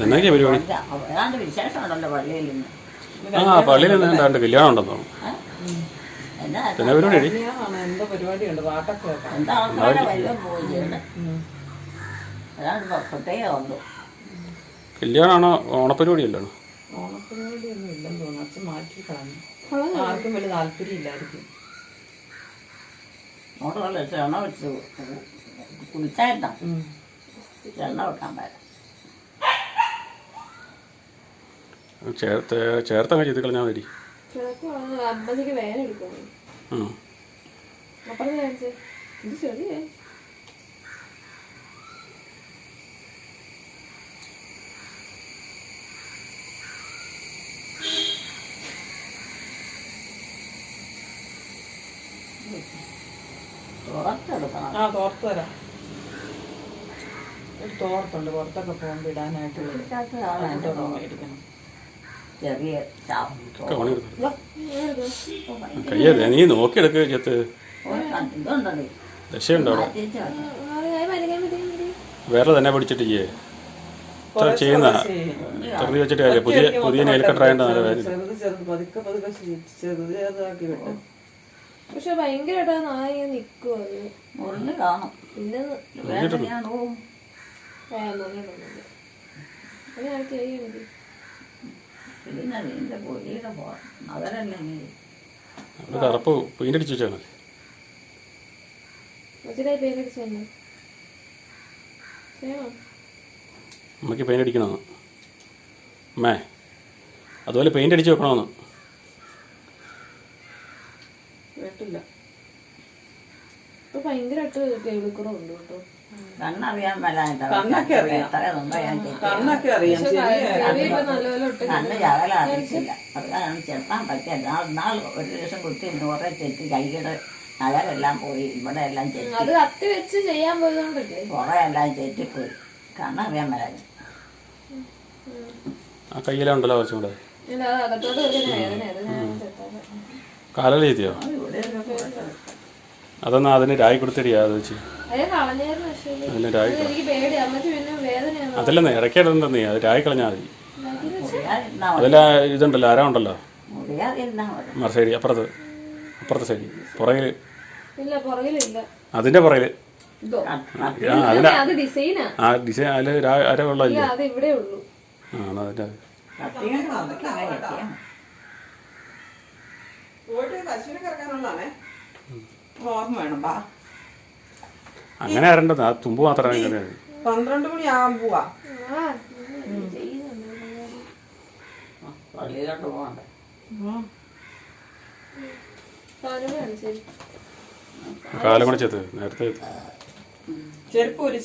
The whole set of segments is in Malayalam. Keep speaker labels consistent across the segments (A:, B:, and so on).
A: എന്നൊക്കെയാ പരിപാടി?
B: ഏതാണ്ട് വിശേഷമുണ്ടല്ലോ പള്ളിയിൽ നിന്ന്.
A: പള്ളിയിൽ നിന്ന് എന്താണ്ട് കല്യാണം ഉണ്ടെന്ന് തോന്നുന്നു.
B: എന്നാ
A: എന്നാ പരിപാടി?
C: എന്തോ പരിപാടിയുണ്ട്, പാട്ടൊക്കെ
B: എന്താ ആൾക്കാരെ വല്ലതും പോയി ചെയ്യണം. ഏതാണ്ട് പ്രത്യേകം ഉണ്ടോ?
A: കല്യാണമാണോ ഓണപ്പരിപാടി അല്ലാണോ?
C: ഓണപ്പരിപാടിയൊന്നും ഇല്ലെന്ന് തോന്നുന്നു. അച്ഛൻ മാറ്റി കളഞ്ഞു. ആർക്കും വലിയ താല്പര്യം ഇല്ലായിരിക്കും.
B: മോട്ടറുള്ള എണ്ണ വെച്ച് കുളിച്ചായിരുന്നോ? എണ്ണ വെക്കാൻ പറ്റും.
A: ചേർത്തങ്ങ് ചെയ്ത് കളഞ്ഞാൽ മതി.
D: അമ്പതിക്ക് വേന എടുക്കണം. അപ്പുറത്ത് കാണിച്ചേ, ഇത് ചെറിയേ.
C: തോർത്ത് തരാം. ഒരു തോർത്തുണ്ട് പുറത്തൊക്കെ പോകുമ്പോൾ ഇടാനായിട്ട്. മേടിക്കണം.
B: ചെറിയ
A: കയ്യേ നീ നോക്കിയെടുക്ക് ചേത്ത്.
B: ഇതുണ്ടോ
A: ദശയുണ്ടോ അവിടെ? വേറെ തന്നെ പഠിച്ചിട്ട് ചെയ്യേ ചെയ്യുന്ന ചെറുതി വെച്ചിട്ട് കാര്യമില്ല. പുതിയ നെയിൽ കട്ടറായിട്ട് നല്ല കാര്യം.
D: പക്ഷെ ഭയങ്കരമായിട്ട് നാളെ നിൽക്കും. അത്
B: മുറിഞ്ഞ് കാണും.
D: പിന്നെ ഞാൻ ചെയ്യണത്
B: പിന്നെ നിന്റെ പൊടിയുടെ പോകണം. അതല്ലേ
A: കറുപ്പ് പെയിന്റ് അടിച്ചു വെച്ചാണ്. അമ്മയ്ക്ക് പെയിന്റ് അടിക്കണമെന്ന്. അമ്മേ അതുപോലെ പെയിന്റ് അടിച്ച് വെക്കണമെന്ന്.
C: കേട്ടില്ല.
D: ഇപ്പൊ ഭയങ്കരമായിട്ട് കേൾക്കുന്നുണ്ട് കേട്ടോ.
B: കണ്ണറിയാൻ മേലായിട്ട്
C: കണ്ണൊക്കെ അറിയാം. കണ്ണൊക്കെ അറിയാം.
B: കണ്ണ് ചകലറിയിച്ചില്ല. അതാണ് ചെറുക്കാൻ പറ്റില്ല. നാൾ ഒരു ദിവസം കുത്തി കുറേ ചെത്തി കൈയുടെ നഗരെല്ലാം പോയി. ഇവിടെ എല്ലാം ചെത്തി
D: അത് കത്തി വെച്ച് ചെയ്യാൻ പോയതുകൊണ്ടല്ലേ
B: കുറേ എല്ലാം ചെത്തിപ്പോയി. കണ്ണറിയാൻ മേലായി.
A: ആ കയ്യിലുണ്ടല്ലോ കുറച്ചും കൂടെ.
D: അകത്തോട്ട് വേദന
A: കാലം ചെയ്തിയോ? അതൊന്നാ അതിന് രായി കൊടുത്തിരിയാ അത് വെച്ച്. അതിന് രായി അതല്ലെന്നേ ഇടയ്ക്കിടണ്ടെന്നേ അത് രായി കളഞ്ഞാൽ മതി. അതെല്ലാം ഇതുണ്ടല്ലോ അരമുണ്ടല്ലോ മറുസൈഡ് അപ്പുറത്തെ സൈഡ് പുറകിൽ അതിന്റെ പുറകിൽ ആ ഡിസൈൻ അതിൽ അര വെള്ളമില്ലേ? ആണ് അതിന്റെ അങ്ങനെ ആരണ്ടത് ആ തുമ്പ് മാത്രമേ.
C: 12 മണിയാകാൻ പോവാ.
B: പള്ളിയിലോട്ട് പോകണ്ടേ?
A: കാലം കൂടെ ചെത്ത് നേരത്തെ
C: ചെരുപ്പൂര്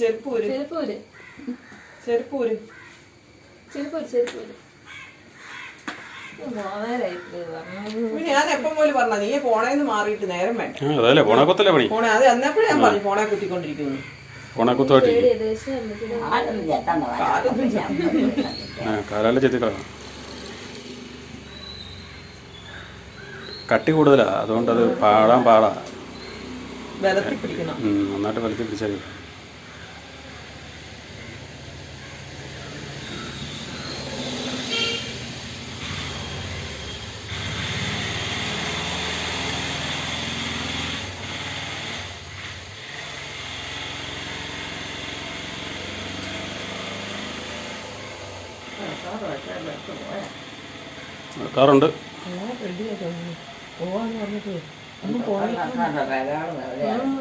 C: ഞാൻ എപ്പം പോലും പറഞ്ഞ നീ പോണേന്ന് മാറിയിട്ട് നേരം വേണ്ട.
A: അതല്ലേ പോണക്കൊത്തല്ലേ പണി.
C: പോണേ അത് എന്നപ്പോഴും ഞാൻ പറഞ്ഞു പോണേ കുത്തിക്കൊണ്ടിരിക്കുന്നു.
A: പോണക്കുത്തുമായിട്ട് കാലാലെ ചെത്തിക്കളാണ്. കട്ടി കൂടുതലാ അതുകൊണ്ടത് പാടാ.
C: ബലത്തിൽ പിടിക്കണം.
A: നന്നായിട്ട് ബലത്തിൽ പിടിച്ചാൽ കാറുണ്ട്.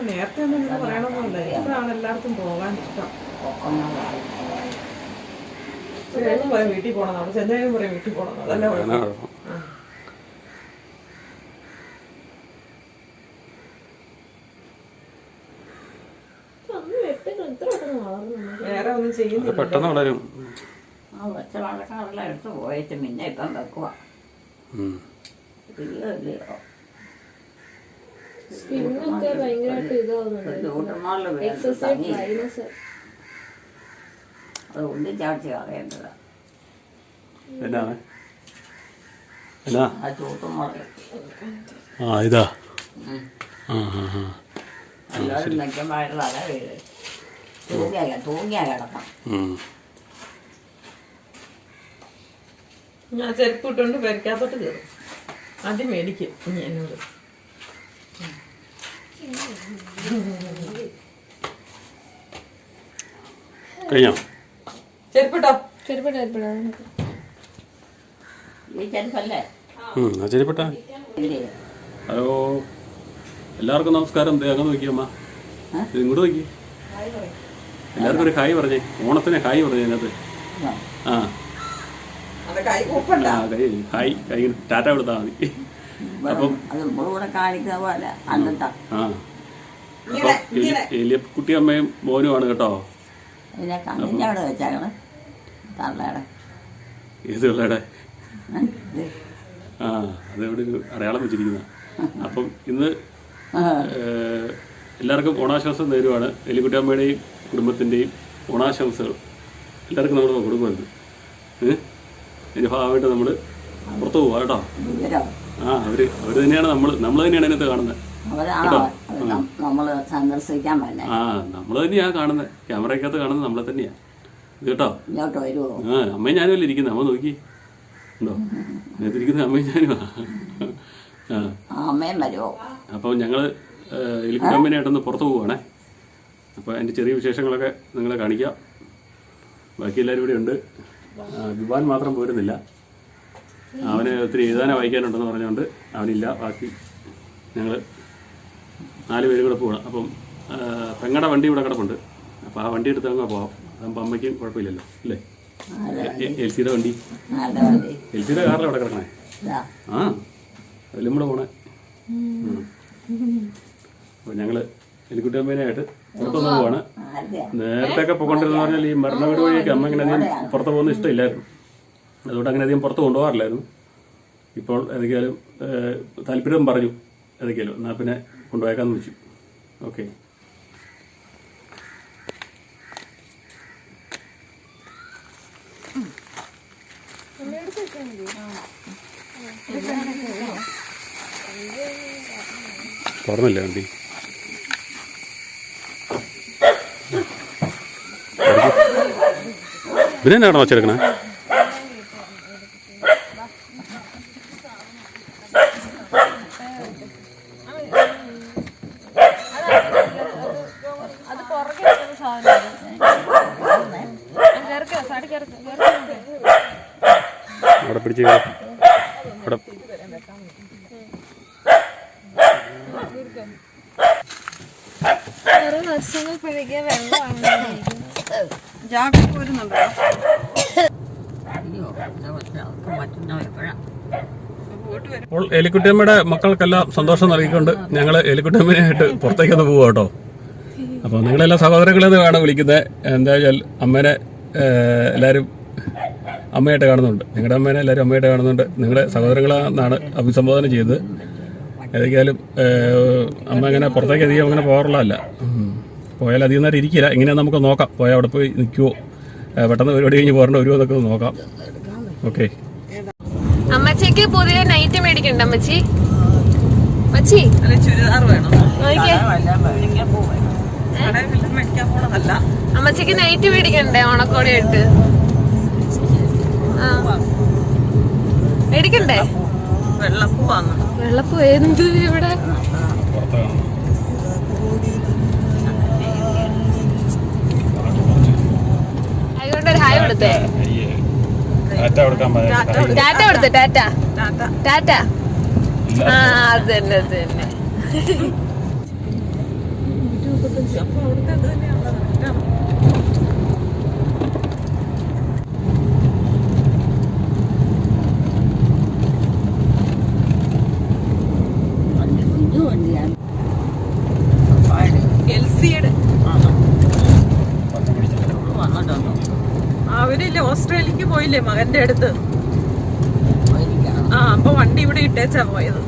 C: നേരത്തെ ഒന്നും ഇങ്ങനെ പറയണമെന്നില്ല. ഇപ്പോഴാണ് എല്ലാവർക്കും പോകാൻ ഇഷ്ടം. പറയും വീട്ടിൽ പോകണം, അവിടെ ചെന്നൈയും പറയും വീട്ടിൽ പോകണം. അതല്ലേ വേറെ ഒന്നും ചെയ്യുന്നില്ല.
A: പെട്ടെന്ന് വളരും.
B: വെച്ച വളക്കാറെല്ലാം എടുത്ത് പോയിട്ട് പിന്നെ ഇപ്പം വെക്കുക.
D: സ്കിന്നൊക്കെ ഭയങ്കരമായിട്ട് ഇതാവുന്നുണ്ട്.
B: അത് ഉള്ളിൽ ചാടിച്ച് കളയേണ്ടതാ.
A: ആ ഇതാ
B: എല്ലാവരും നിൽക്കുമ്പോഴായിട്ടുള്ള അതാ വീട്. തൂങ്ങിയാ കിടക്കാം.
C: ഞാൻ ചെരുപ്പ് ഇട്ടുകൊണ്ട് പെരക്കാത്തോട്ട് കയറും. ആദ്യം മേടിക്കും ഇനി എന്നോട്.
A: കഴിഞ്ഞോ?
C: ചെരുപ്പിട്ടോ?
D: ചെരുപ്പിടാ
B: ഈ ചെരുപ്പല്ലേ?
A: ആ ചെരുപ്പിട്ടാ. ഹലോ, എല്ലാവർക്കും നമസ്കാരം. അങ്ങനെ നോക്കിയമ്മ, ഇങ്ങോട്ട് നോക്കി. എല്ലാവർക്കും ഒരു ഹായ് പറഞ്ഞേ. ഓണത്തിന് ഹായ് പറഞ്ഞേ അതിനകത്ത്. ആ ഹായ് കൈ ടാറ്റ കൊടുത്താൽ മതി. അപ്പം
B: കാണിക്കുന്ന പോലെ അന്നത്തെ
A: എലിയക്കുട്ടി അമ്മയും മോനുമാണ് കേട്ടോ.
B: പിന്നെ കണ്ണിൻ്റെ വെച്ചാണ് തള്ളയുടെ.
A: ഏത് പിള്ളേടെ? ആ അതെവിടെ ഒരു അടയാളം വെച്ചിരിക്കുന്ന. അപ്പം ഇന്ന് എല്ലാവർക്കും ഓണാശംസ നേരുവാണ്. എലിക്കുട്ടി അമ്മയുടെയും കുടുംബത്തിൻ്റെയും ഓണാശംസകൾ എല്ലാവർക്കും നമ്മൾ കൊടുക്കുന്നുണ്ട്. ഇതിൻ്റെ ഭാഗമായിട്ട് നമ്മൾ പുറത്ത് പോവാം കേട്ടോ. ആ അവർ തന്നെയാണ് നമ്മൾ തന്നെയാണ് അതിനകത്ത് കാണുന്നത് കേട്ടോ. ആ നമ്മൾ തന്നെയാണ് കാണുന്നത്. ക്യാമറയ്ക്കകത്ത് കാണുന്നത് നമ്മളെ തന്നെയാണ് ഇത് കേട്ടോ. ആ അമ്മയും ഞാനും അല്ലേ ഇരിക്കുന്നത്. അമ്മ നോക്കി ഉണ്ടോ അതിനകത്ത് ഇരിക്കുന്നത് അമ്മയും ഞാനും. അപ്പം ഞങ്ങൾ എലിക്കുട്ടി അമ്മേനായിട്ടൊന്ന് പുറത്ത് പോവുകയാണേ. അപ്പോൾ അതിൻ്റെ ചെറിയ വിശേഷങ്ങളൊക്കെ നിങ്ങളെ കാണിക്കാം. ബാക്കി എല്ലാവരും ഇവിടെ ഉണ്ട്. വിവാൻ മാത്രം പോരുന്നില്ല. അവന് ഒത്തിരി എഴുതാനോ വായിക്കാനുണ്ടെന്ന് പറഞ്ഞുകൊണ്ട് അവനില്ല. ബാക്കി ഞങ്ങൾ 4 പേരും കൂടെ പോകണം. അപ്പം പെങ്ങടെ വണ്ടി ഇവിടെ കിടപ്പുണ്ട്. അപ്പോൾ ആ വണ്ടി എടുത്ത് അങ്ങ് പോകാം. അതാകുമ്പോൾ അമ്മയ്ക്കും കുഴപ്പമില്ലല്ലോ അല്ലേ? എൽസിയുടെ വണ്ടി, എൽസിയുടെ കാറിൽ അവിടെ കിടക്കണേ. ആ അതിലും കൂടെ പോണേ. അപ്പോൾ ഞങ്ങൾ എലിക്കുട്ടി അമ്മേനായിട്ട് പുറത്തൊന്ന് പോവാണ്. നേരത്തെയൊക്കെ പോയിക്കൊണ്ടിരുന്ന പറഞ്ഞാൽ ഈ മരണ വീട് വഴിയൊക്കെ അമ്മ ഇങ്ങനെ അധികം പുറത്ത് പോകുന്ന ഇഷ്ടമില്ലായിരുന്നു. അതുകൊണ്ട് അങ്ങനെ അധികം പുറത്ത് കൊണ്ടുപോകാറില്ലായിരുന്നു. ഇപ്പോൾ ഏതൊക്കെയാലും താല്പര്യം പറഞ്ഞു. ഏതൊക്കെയാലും എന്നാൽ പിന്നെ കൊണ്ടുപോയേക്കാന്ന് വെച്ചു. ഓക്കെ. തുറന്നില്ല വണ്ടി. ഇതിനാണോ വച്ചെടുക്കണേ? അവിടെ പിടിച്ച് അവിടെ അപ്പോൾ എലിക്കുട്ടിയമ്മയുടെ മക്കൾക്കെല്ലാം സന്തോഷം നൽകിക്കൊണ്ട് ഞങ്ങൾ എലിക്കുട്ടിയമ്മനായിട്ട് പുറത്തേക്കൊന്ന് പോവുക കേട്ടോ. അപ്പോൾ നിങ്ങളെല്ലാം സഹോദരങ്ങളെന്ന് കാണാൻ വിളിക്കുന്നത്. എന്താ വെച്ചാൽ അമ്മേനെ എല്ലാവരും അമ്മയായിട്ട് കാണുന്നുണ്ട്. നിങ്ങളുടെ അമ്മേനെ എല്ലാവരും അമ്മയായിട്ട് കാണുന്നുണ്ട്. നിങ്ങളുടെ സഹോദരങ്ങളെന്നാണ് അഭിസംബോധന ചെയ്തത്. ഏതൊക്കെയാലും അമ്മ അങ്ങനെ പുറത്തേക്ക് അധികം അങ്ങനെ പോകാറുള്ളതല്ല. പോയാൽ അധികം നേരം ഇരിക്കില്ല. ഇങ്ങനെ നമുക്ക് നോക്കാം. പോയാൽ അവിടെ പോയി നിൽക്കുമോ, പെട്ടെന്ന് പരിപാടി കഴിഞ്ഞ് പോരേണ്ട വരുമോ എന്നൊക്കെ നോക്കാം. ഓക്കെ.
D: അമ്മച്ചിക്ക് പുതിയ നൈറ്റ് മേടിക്കണ്ട അമ്മച്ചി? അമ്മച്ചി
C: ചുരിദാർ വേണം.
D: അമ്മച്ചിക്ക് നൈറ്റ് മേടിക്കണ്ടേ ഓണക്കോടിയായിട്ട്? മേടിക്കണ്ടേ? വെള്ളപ്പൂ എന്ത് ഇവിടെ? അതുകൊണ്ടൊരു ഹായ് കൊടുത്തേ. ടാറ്റ കൊടുത്തേ. ടാറ്റ ടാറ്റ. ആ അത് തന്നെ അത് തന്നെ.
C: അവരില്ലേ ഓസ്ട്രേലിയക്ക് പോയില്ലേ മകന്റെ അടുത്ത്? ആ അപ്പൊ വണ്ടി ഇവിടെ ഇട്ടേച്ചാ പോയത്.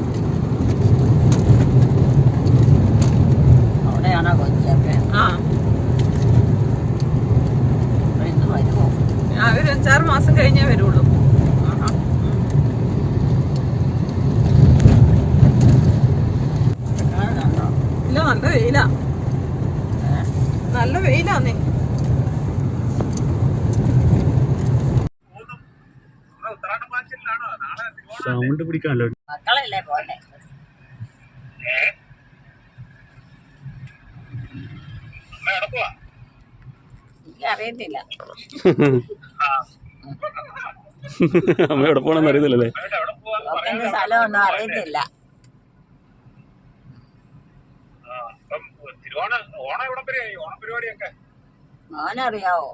C: ആ അവര് 5-6 മാസം കഴിഞ്ഞേ വരുള്ളൂ. ഇല്ല നല്ല വെയിലാ. നല്ല വെയിലാന്നേ. ഉത്തരാഖണ്ഡ്
A: സൗണ്ട് പിടിക്കാമല്ലോ.
B: മക്കളല്ലേ പോട്ടെ. എനിക്ക് അറിയത്തില്ല.
A: അമ്മ എവിടെ പോണെന്ന് അറിയത്തില്ലല്ലേ?
B: സ്ഥലമൊന്നും അറിയത്തില്ല. മോനറിയാവോ?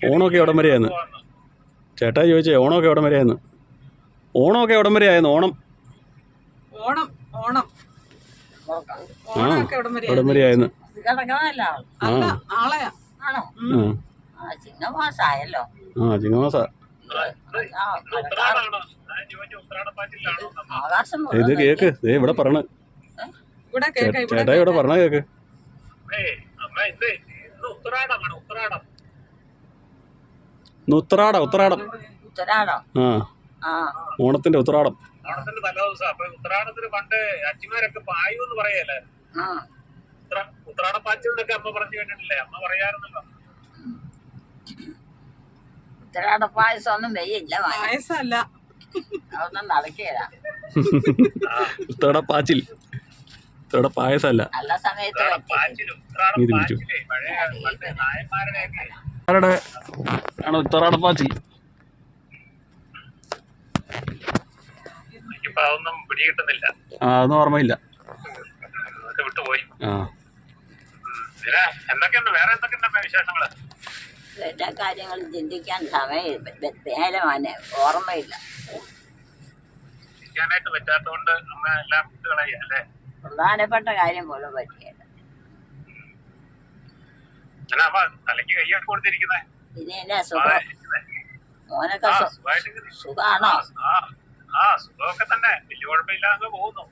A: ഓണമൊക്കെ എവിടം വരെയായിരുന്നു? ചേട്ടാ ചോദിച്ചേ ഓണമൊക്കെ എവിടം വരെയായിരുന്നു? ഓണമൊക്കെ എവിടം വരെയായിരുന്നു? ഓണം
C: ഓണം ഓണം ഓണമൊക്കെ എവിടം
A: എവിടം വരെയായിരുന്നു?
B: കിടക്കണമല്ലോ.
C: അല്ല നാളെയാ.
B: ആണോ? ചിങ്ങമാസായല്ലോ.
A: ചിങ്ങമാസ.
B: ആകാശം
A: ഇത് കേക്ക് ഇവിടെ പറഞ്ഞ
C: ഇവിടെ കേക്ക
A: ചേട്ടാ ഇവിടെ പറഞ്ഞ കേക്ക്. ഉത്രാടം
B: ഉത്തരാടോ?
A: ഓണത്തിന്റെ ഉത്രാടം.
E: ഓണത്തിന്റെ തലേദിവസം. അപ്പൊ ഉത്രാടത്തിന് പണ്ട് അച്ഛന്മാരൊക്കെ പായു എന്ന് പറയല്ലേ? ഉത്രാടപ്പാച്ചിൽ അമ്മ പറഞ്ഞു കേട്ടിട്ടില്ലേ? അമ്മ പറയാറുണ്ടല്ലോ.
B: ഉത്തരാട പായസം ഒന്നും വെയ്യില്ല.
C: പായസമല്ല,
B: അതൊന്നും നടക്കുകയില്ല.
A: ഉത്രാടപ്പാച്ചിൽ, ഉത്രാട പായസമല്ല.
B: നല്ല സമയത്ത്
A: ആരുടെ ആണ് ഉത്രാടപ്പാച്ചിൽ?
E: അതൊന്നും പിടികിട്ടുന്നില്ല.
A: അതൊന്നും ഓർമ്മയില്ല.
E: വിട്ടുപോയി. എന്തൊക്കെയുണ്ട് വേറെ? എന്തൊക്കെയുണ്ട് വിശേഷങ്ങള്?
B: എല്ലാ കാര്യങ്ങളും ചിന്തിക്കാൻ സമയം നേരമാണ്, ഓർമ്മയില്ല.
E: ചിന്തിക്കാനായിട്ട് പറ്റാത്തതുകൊണ്ട് അമ്മ എല്ലാം വിട്ടുകളയല്ലേ?
B: പ്രധാനപ്പെട്ട കാര്യം പോലും പറ്റിയല്ല.
E: അമ്മ തലയ്ക്ക് കൈയ്യൊക്കെ കൊടുത്തിരിക്കുന്നേ.
B: ഇനി എന്നാ സുഖം? മോനൊക്കെ സുഖാണോ?
E: സുഖമൊക്കെ തന്നെ, വലിയ കുഴപ്പമില്ലാതെ പോകുന്നു.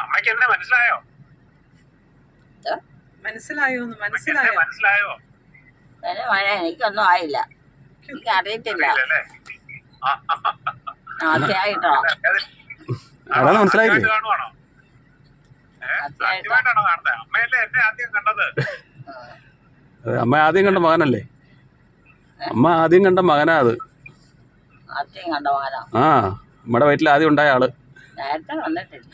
E: അമ്മയ്ക്ക് എന്നെ മനസ്സിലായോ? മനസ്സിലായോ?
B: എനിക്കൊന്നും ആയില്ല. എനിക്ക് അറിയത്തില്ല. ആദ്യമായിട്ടോ?
A: മനസ്സിലായില്ലേ?
E: കാണുവാണോ? ആദ്യമായിട്ടാണോ കാണുന്നത്? അമ്മയല്ലേ എന്നെ ആദ്യം കണ്ടത്?
A: അമ്മ ആദ്യം കണ്ട മകനല്ലേ? അമ്മ ആദ്യം കണ്ട മകനാ അത്.
B: ആദ്യം കണ്ട മകനോ?
A: നമ്മുടെ വീട്ടിൽ ആദ്യം ഉണ്ടായ ആള്.
B: നേരത്തെ വന്നിട്ടില്ല.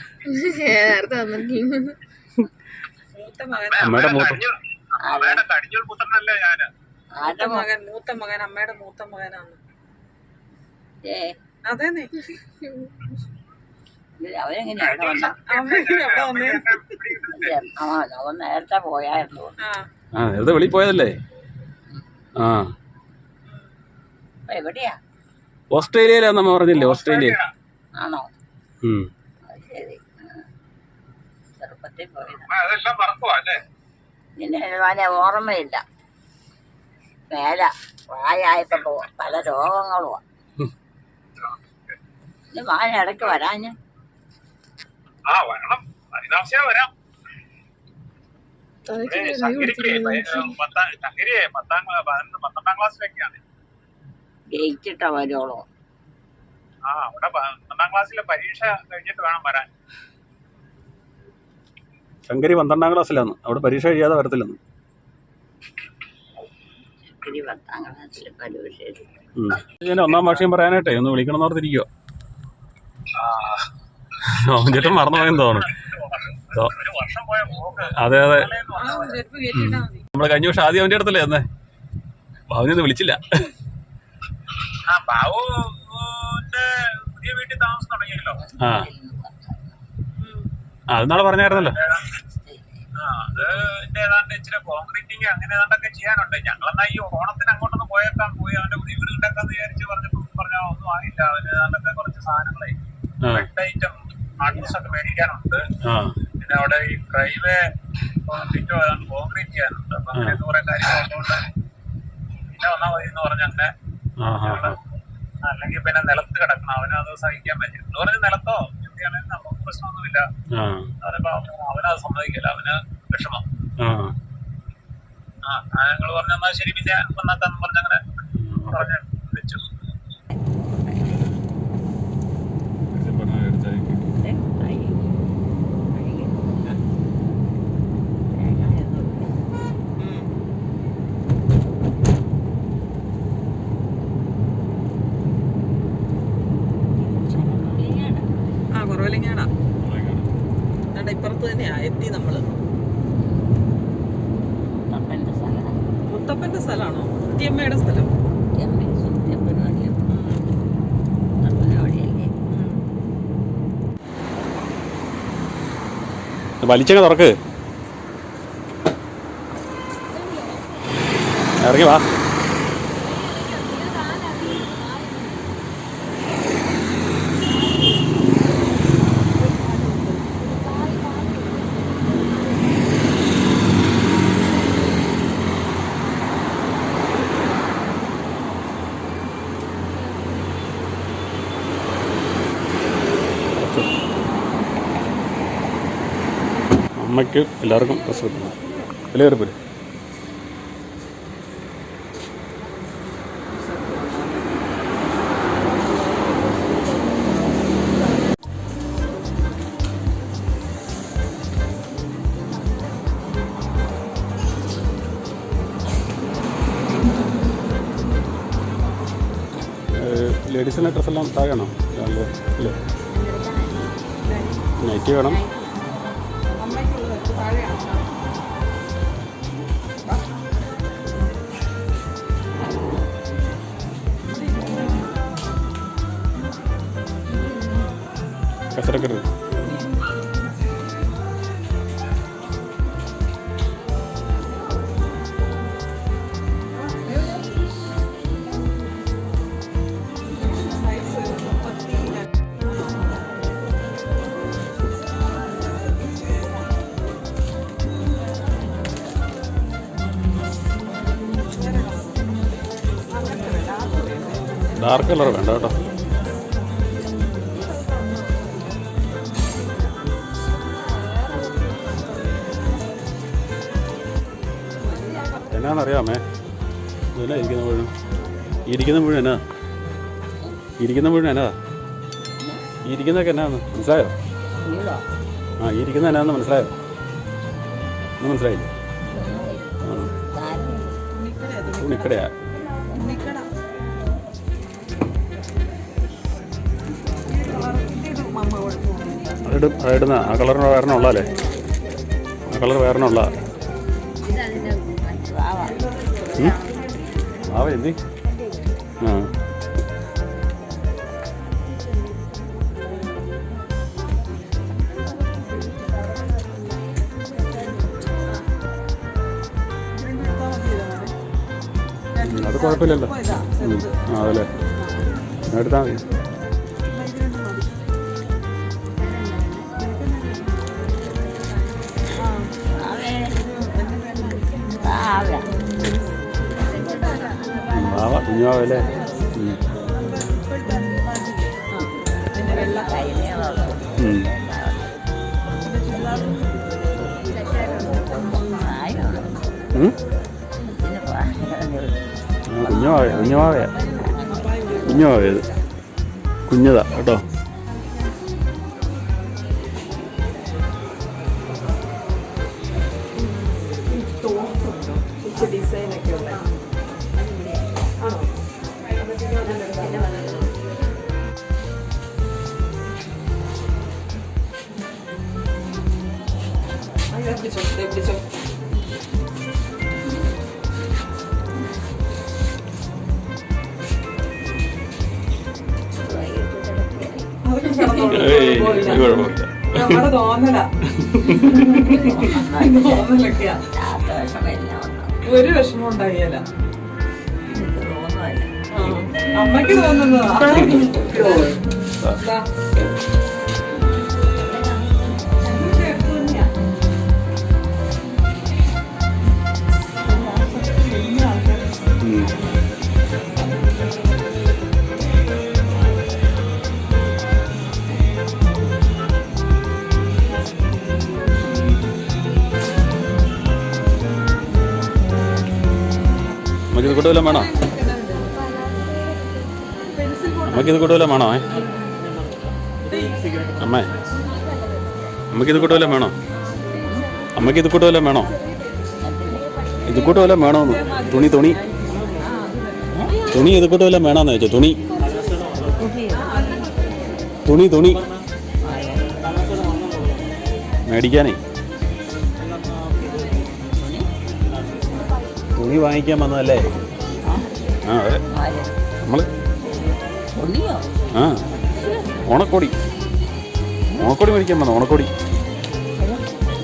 A: അമ്മയുടെ
E: കടിഞ്ഞൂൽ പുത്രനല്ലേ ഞാന്?
C: മൂത്ത മകൻ അമ്മയുടെ മൂത്ത മകനാണ്.
B: അവരെങ്ങനെയാ നേരത്തെ പോയായിരുന്നു.
A: നേരത്തെ വെളിയിൽ പോയതല്ലേ?
B: എവിടെയാ?
A: ഓസ്ട്രേലിയയിലാന്ന് അമ്മ പറഞ്ഞില്ലേ? ഓസ്ട്രേലിയ
B: ആണോ? ശരി. ചെറുപ്പത്തിൽ പോയത്. പിന്നെ ഓർമ്മയില്ല. മേല പ്രായമായപ്പോ പല രോഗങ്ങളുമാ. ഇനി മാന ഇടയ്ക്ക് വരാഞ്ഞ്?
E: വരണം. വരാം. പന്ത്രണ്ടാം ക്ലാസ്സിലൊക്കെയാണ്.
B: ജയിച്ചിട്ടാ വരുവോളൂ.
E: അവിടെ 12ാം ക്ലാസ്സിലെ പരീക്ഷ കഴിഞ്ഞിട്ട് വേണം വരാൻ.
A: ശങ്കരി 12ാം ക്ലാസ്സിലാണ്. അവിടെ പരീക്ഷ കഴിയാതെ വരത്തില്ലെന്ന്. ഞാൻ 1ാം ഭാഷയും പറയാനായിട്ടേ ഒന്ന് വിളിക്കണം എന്നോർത്തിരിക്കുക. ചേട്ടൻ മറന്നുപോയെന്ന് തോന്നുന്നു. അതെ. നമ്മള് കഴിഞ്ഞ വർഷം ആദ്യം അവന്റെ അടുത്തല്ലേ എന്നേ? അവനൊന്നും വിളിച്ചില്ല.
E: പുതിയ വീട്ടിൽ താമസം തുടങ്ങിയല്ലോ.
A: അത് നാളെ പറഞ്ഞായിരുന്നല്ലോ.
E: അത് ഏതാണ്ട് ഇച്ചിരി കോൺക്രീറ്റിങ് അങ്ങനെ ഏതാണ്ടൊക്കെ ചെയ്യാനുണ്ട്. ഞങ്ങളെന്നാ ഈ ഓണത്തിന് അങ്ങോട്ടൊന്ന് പോയേക്കാൻ പോയി അവന്റെ പുതിയ വീട് ഉണ്ടാക്കാന്ന് വിചാരിച്ച് പറഞ്ഞാൽ ഒന്നും ആയില്ല. അവന് ഏതാണ്ടൊക്കെ കുറച്ച് സാധനങ്ങളെ ഐറ്റം ആർട്ടിസ് ഒക്കെ മേടിക്കാനുണ്ട്. പിന്നെ അവിടെ ഈ ഡ്രൈവേ കോൺക്രീറ്റ് ചെയ്യാനുണ്ട്. അപ്പൊ അങ്ങനെ കുറെ കാര്യങ്ങളുള്ളതുകൊണ്ട് പിന്നെ വന്നാൽ മതി എന്ന് പറഞ്ഞ അങ്ങനെ. അല്ലെങ്കിൽ പിന്നെ നിലത്ത് കിടക്കണം. അവന് അത് സഹിക്കാൻ പറ്റും എന്ന് പറഞ്ഞ് നിലത്തോ എന്തിയാണെങ്കിലും നമുക്ക് പ്രശ്നമൊന്നുമില്ല. അവനത് സമ്മതിക്കില്ല. അവന് വിഷമം. ഞങ്ങൾ പറഞ്ഞാൽ ശരി പിന്നെ വന്നാക്കാന്ന് പറഞ്ഞങ്ങനെ പറഞ്ഞ് വെച്ചു.
C: അടുത്ത് തന്നെയാ എത്തി നമ്മള്.
B: അപ്പൻ്റെ സ്ഥലം
C: മുത്തപ്പന്റെ സ്ഥലമാണോ? കുട്ടിയമ്മയുടെ സ്ഥലം.
A: വലിച്ചങ്ങ് തുറക്ക്. ഇറങ്ങി വാ. അമ്മയ്ക്ക് എല്ലാവർക്കും ഡ്രസ്സ് കിട്ടണം. വില കയറിപ്പോരും. ലേഡീസിൻ്റെ ഡ്രസ്സെല്ലാം താഴെയാണോ? അല്ലേ, നൈറ്റി വേണം. കസരക്കറി ഡാർക്ക് കളർ വേണ്ട കേട്ടോ. എന്നാന്നറിയാമേ, എന്നാ ഇരിക്കുന്ന മുഴുവൻ എന്നാ ഇരിക്കുന്നതൊക്കെ എന്നാന്ന് മനസ്സിലായോ? ആ ഇരിക്കുന്ന എന്നാന്ന് മനസ്സിലായോ? ഒന്നും മനസ്സിലായില്ലേ? തുണിക്കടയാ. അതിടുന്ന ആ കളറിന് വേറെ ഉള്ളതല്ലേ? ആ കളർ വേറെ ഉള്ള എന്തി? ആ അത് കുഴപ്പമില്ലല്ലോ. ആ അതല്ലേ, എടുത്താൽ മതി. കുഞ്ഞാവല്ലേ? കുഞ്ഞാവയത് കുഞ്ഞതാ കേട്ടോ.
C: ഡിസൈനൊക്കെ ഉള്ള നമ്മുടെ തോന്നല തോന്നലൊക്കെയാ. ഒരു വിഷമം ഉണ്ടാകില്ല. അമ്മയ്ക്ക് തോന്നുന്നതാ.
A: നമുക്കിത് കൂടുതലും വേണോ? നമുക്കിത് കൂടുതലും വേണോ? അമ്മേ, നമുക്കിത് കൂടുതലും വേണോ? അമ്മയ്ക്ക് ഇത് കൂടുതലും വേണോ? ഇത് കൂടുതലും വേണോന്ന്? തുണി തുണി തുണി ഇത് കൂടുതലും വേണമെന്ന് ചോദിച്ചോ. തുണി തുണി തുണി മേടിക്കാനേ തുണി വാങ്ങിക്കാൻ വന്നതല്ലേ? ആ അതെ, നമ്മൾ
B: ഉള്ളിയോ?
A: ആ ഓണക്കോടി മേടിക്കാൻ വന്ന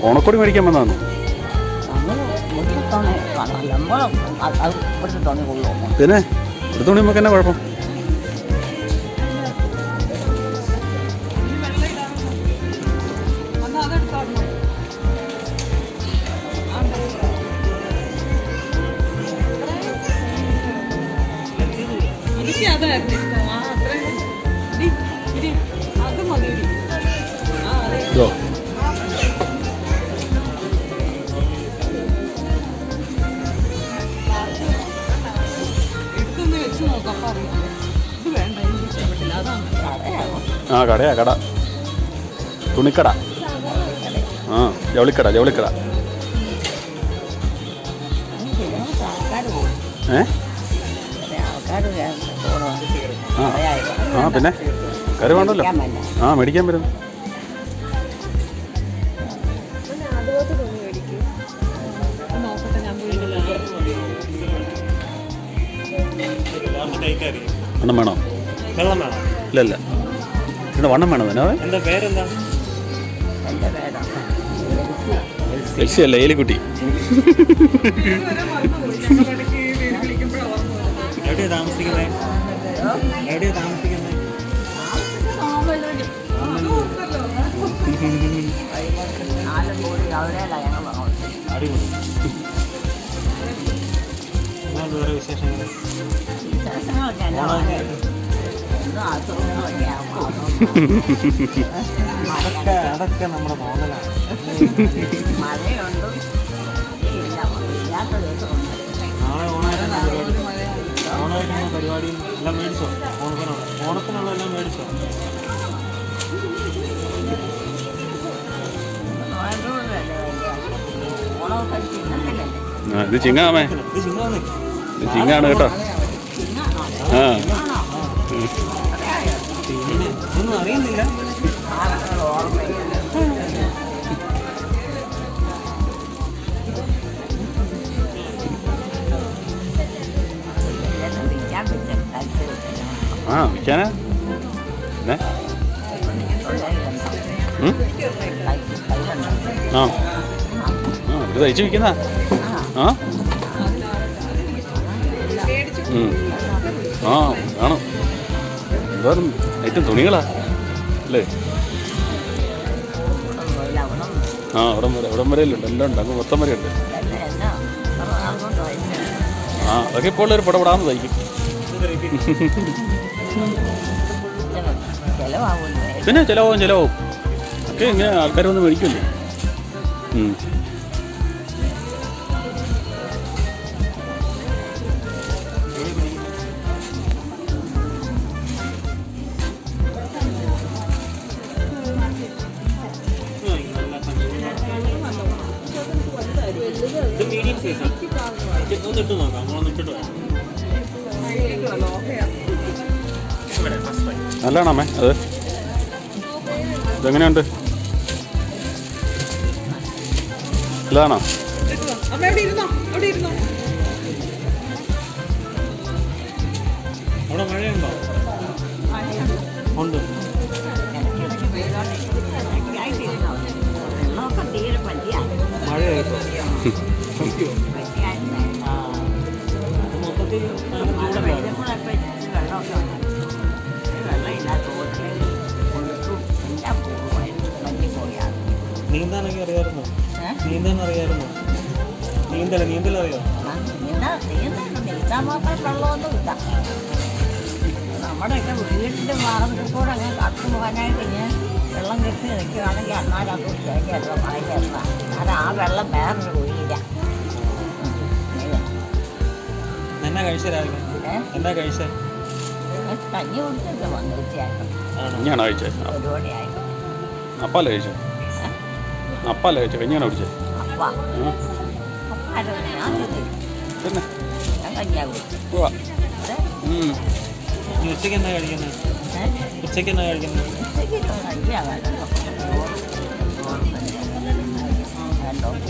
A: ഓണക്കോടി മേടിക്കാൻ വന്നതാണ്. പിന്നെ ഒരു തുണി നമുക്ക് എന്നാ കുഴപ്പം? ഇതോ ആ കടയാ കട, തുണിക്കട. ആ ജൗളിക്കട. ആ പിന്നെ കറി വേണ്ടല്ലോ. ആ മേടിക്കാൻ വരുന്നു. വണ്ണം വേണോ?
F: വെള്ളം വേണം.
A: ഇല്ല ഇവിടെ വണ്ണം വേണം തന്നെ.
F: എന്താ പേരെന്താ?
A: ലക്ഷ്യമല്ല, ഏലിക്കുട്ടി.
F: എവിടെയാ താമസിക്കുന്നത്? അടിപൊളി. വേറെ വിശേഷങ്ങൾ? അതൊക്കെ നമ്മുടെ മോഹലാണ്. നാളെ ഓണായിട്ടുള്ള പരിപാടിയും എല്ലാം മേടിച്ചോ? ഓണത്തിനുള്ള എല്ലാം മേടിച്ചോ?
A: ഇത് ചിങ്ങാമേ, ഇത് ചിങ്ങാണ് കേട്ടോ. ആ
F: ഒന്നും അറിയുന്നില്ല.
A: ആ വിൽക്കാനാ? പിന്നെ ആ ഇത് തയ്ച്ച് വിൽക്കുന്ന ആ ആ ആണോ? എന്തോരം ഐറ്റം തുണികളാ അല്ലേ? ആ ഇവിടം വരെയിലുണ്ട്, എല്ലാം ഉണ്ട്. അങ്ങ് മൊത്തം വരെയുണ്ട്. ആ അതൊക്കെ ഇപ്പോൾ ഉള്ളൊരു പടപടാന്ന് തയ്ക്കും. പിന്നെ ചിലവാവും ഒക്കെ ഇങ്ങനെ ആൾക്കാർ വന്ന് മേടിക്കുമല്ലേ.
F: ഇത് മീഡിയം സൈസാണ്. ഒന്ന് ഇട്ട് നോക്കാം. നമ്മളൊന്ന് ഇട്ടിട്ട്
A: നല്ലതാണോ അമ്മേ? അത് ഇതെങ്ങനെയുണ്ട്? നല്ലതാണോ?
F: അവിടെ മഴയുണ്ടോ? ഉണ്ട്. മഴയായിട്ടോ? മൊത്തത്തിൽ നീന്താനൊക്കെ അറിയാമായിരുന്നോ? നീന്തൽ അറിയോ?
B: നമ്മുടെയൊക്കെ വീട്ടിൻ്റെ മാറത്തിൽ കൂടെ അങ്ങനെ കടന്നു പോകാനായിട്ട് ഞാൻ വെള്ളം കെട്ടി നിൽക്കുകയാണെങ്കിൽ അന്നാലത് ശരിയല്ല മഴയല്ല. കാരണം ആ വെള്ളം വേറൊരു കുഴിയില്ല.
F: എന്നാ കഴിച്ച രാവിലെ? എന്താ കഴിച്ച?
B: കഞ്ഞി കുടിച്ചൊക്കെ വന്നു ഉച്ചയായിട്ട്.
A: കഞ്ഞിയാണോ കഴിച്ചത്?
B: ഒരു മണിയായി.
A: അപ്പാലേ കഴിച്ചോ? അപ്പാലേ കഴിച്ചോ? കഞ്ഞിയാണോ കുടിച്ചത്? പിന്നെ
B: ഞാൻ കഞ്ഞിയാ കുടിച്ചു.
F: ഉച്ചയ്ക്ക് എന്നാ കഴിക്കുന്നത്?
B: ഉച്ചയ്ക്ക്
F: കഴിക്കുന്നത്?
B: കഞ്ഞിയാ വേണം.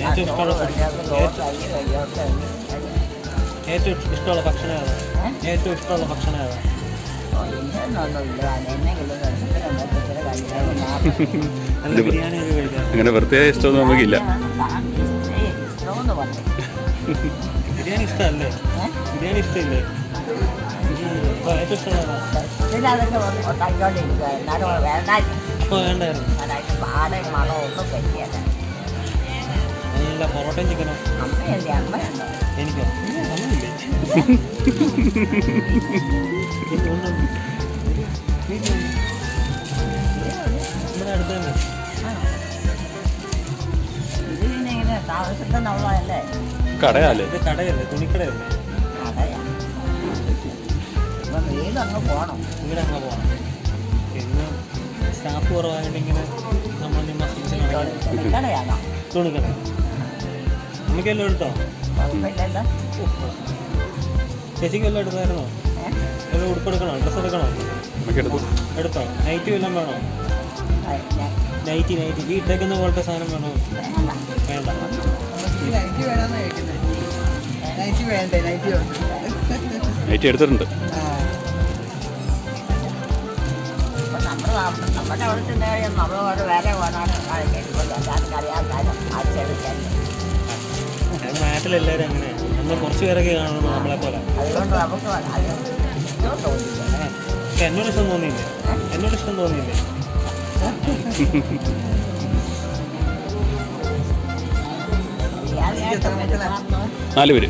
F: ഏറ്റവും ഇഷ്ടമുള്ള ഏറ്റവും ഇഷ്ടമുള്ള ഭക്ഷണം ഏതാ? ഏറ്റവും ഇഷ്ടമുള്ള ഭക്ഷണം ഏതാ? നല്ല ബിരിയാണി ഒക്കെ കഴിക്കാം.
A: അങ്ങനെ പ്രത്യേക ഇഷ്ടമൊന്നും നമുക്കില്ല.
F: ബിരിയാണി ഇഷ്ടമല്ലേ? ബിരിയാണി ഇഷ്ടമില്ലേ? ഏറ്റവും ഇഷ്ടമുള്ള അപ്പോൾ വേണ്ടായിരുന്നു. നല്ല പൊറോട്ടയും ചിക്കനോ? എനിക്കോ? ഒന്നുമില്ലേ? ഇവിടെ അടുത്ത് തന്നെ
A: കടയല്ലേ?
F: ഇത് കടയല്ലേ? തുണിക്കടയല്ലേ?
B: വീടങ്ങ് പോകണം.
F: ഇവിടെ അങ്ങ് പോകണം. പിന്നെ സ്റ്റാഫ് കുറവായതുകൊണ്ട് ഇങ്ങനെ നമ്മൾ
B: തുണിക്കടയാണോ?
F: തുണിക്കട നമുക്കെല്ലാം എടുത്തോ?
B: കുഴപ്പമില്ലല്ലോ.
F: ചേച്ചിക്ക് വല്ലതും എടുത്തായിരുന്നോ? എല്ലാം ഉടുപ്പെടുക്കണോ? ഡ്രസ്സ് എടുക്കണോ? എടുത്തോ? നൈറ്റി വല്ലതും വേണോ? നൈറ്റി ഈ ഇട്ടേക്കുന്ന പോലത്തെ സാധനം വേണോ? വേണ്ട.
A: നൈറ്റി എടുത്തിട്ടുണ്ട്.
B: നമ്മുടെ അവിടെ ചെന്ന് കഴിയുമ്പോൾ നമ്മളോട് വേറെ പോകാനാണ് എല്ലാവർക്കും അറിയാത്താലും ആഴ്ചയെടുക്കാൻ.
F: നാട്ടിലെല്ലാവരും അങ്ങനെ നമ്മൾ കുറച്ച് പേരൊക്കെ കാണുന്നു നമ്മളെ പോലെ.
B: അതുകൊണ്ട് നമുക്ക് ഇഷ്ടം തോന്നില്ല.
F: എന്നോട് ഇഷ്ടം തോന്നിയില്ലേ? എന്നോട് ഇഷ്ടം തോന്നിയില്ലേ?
A: നാല് പേര്.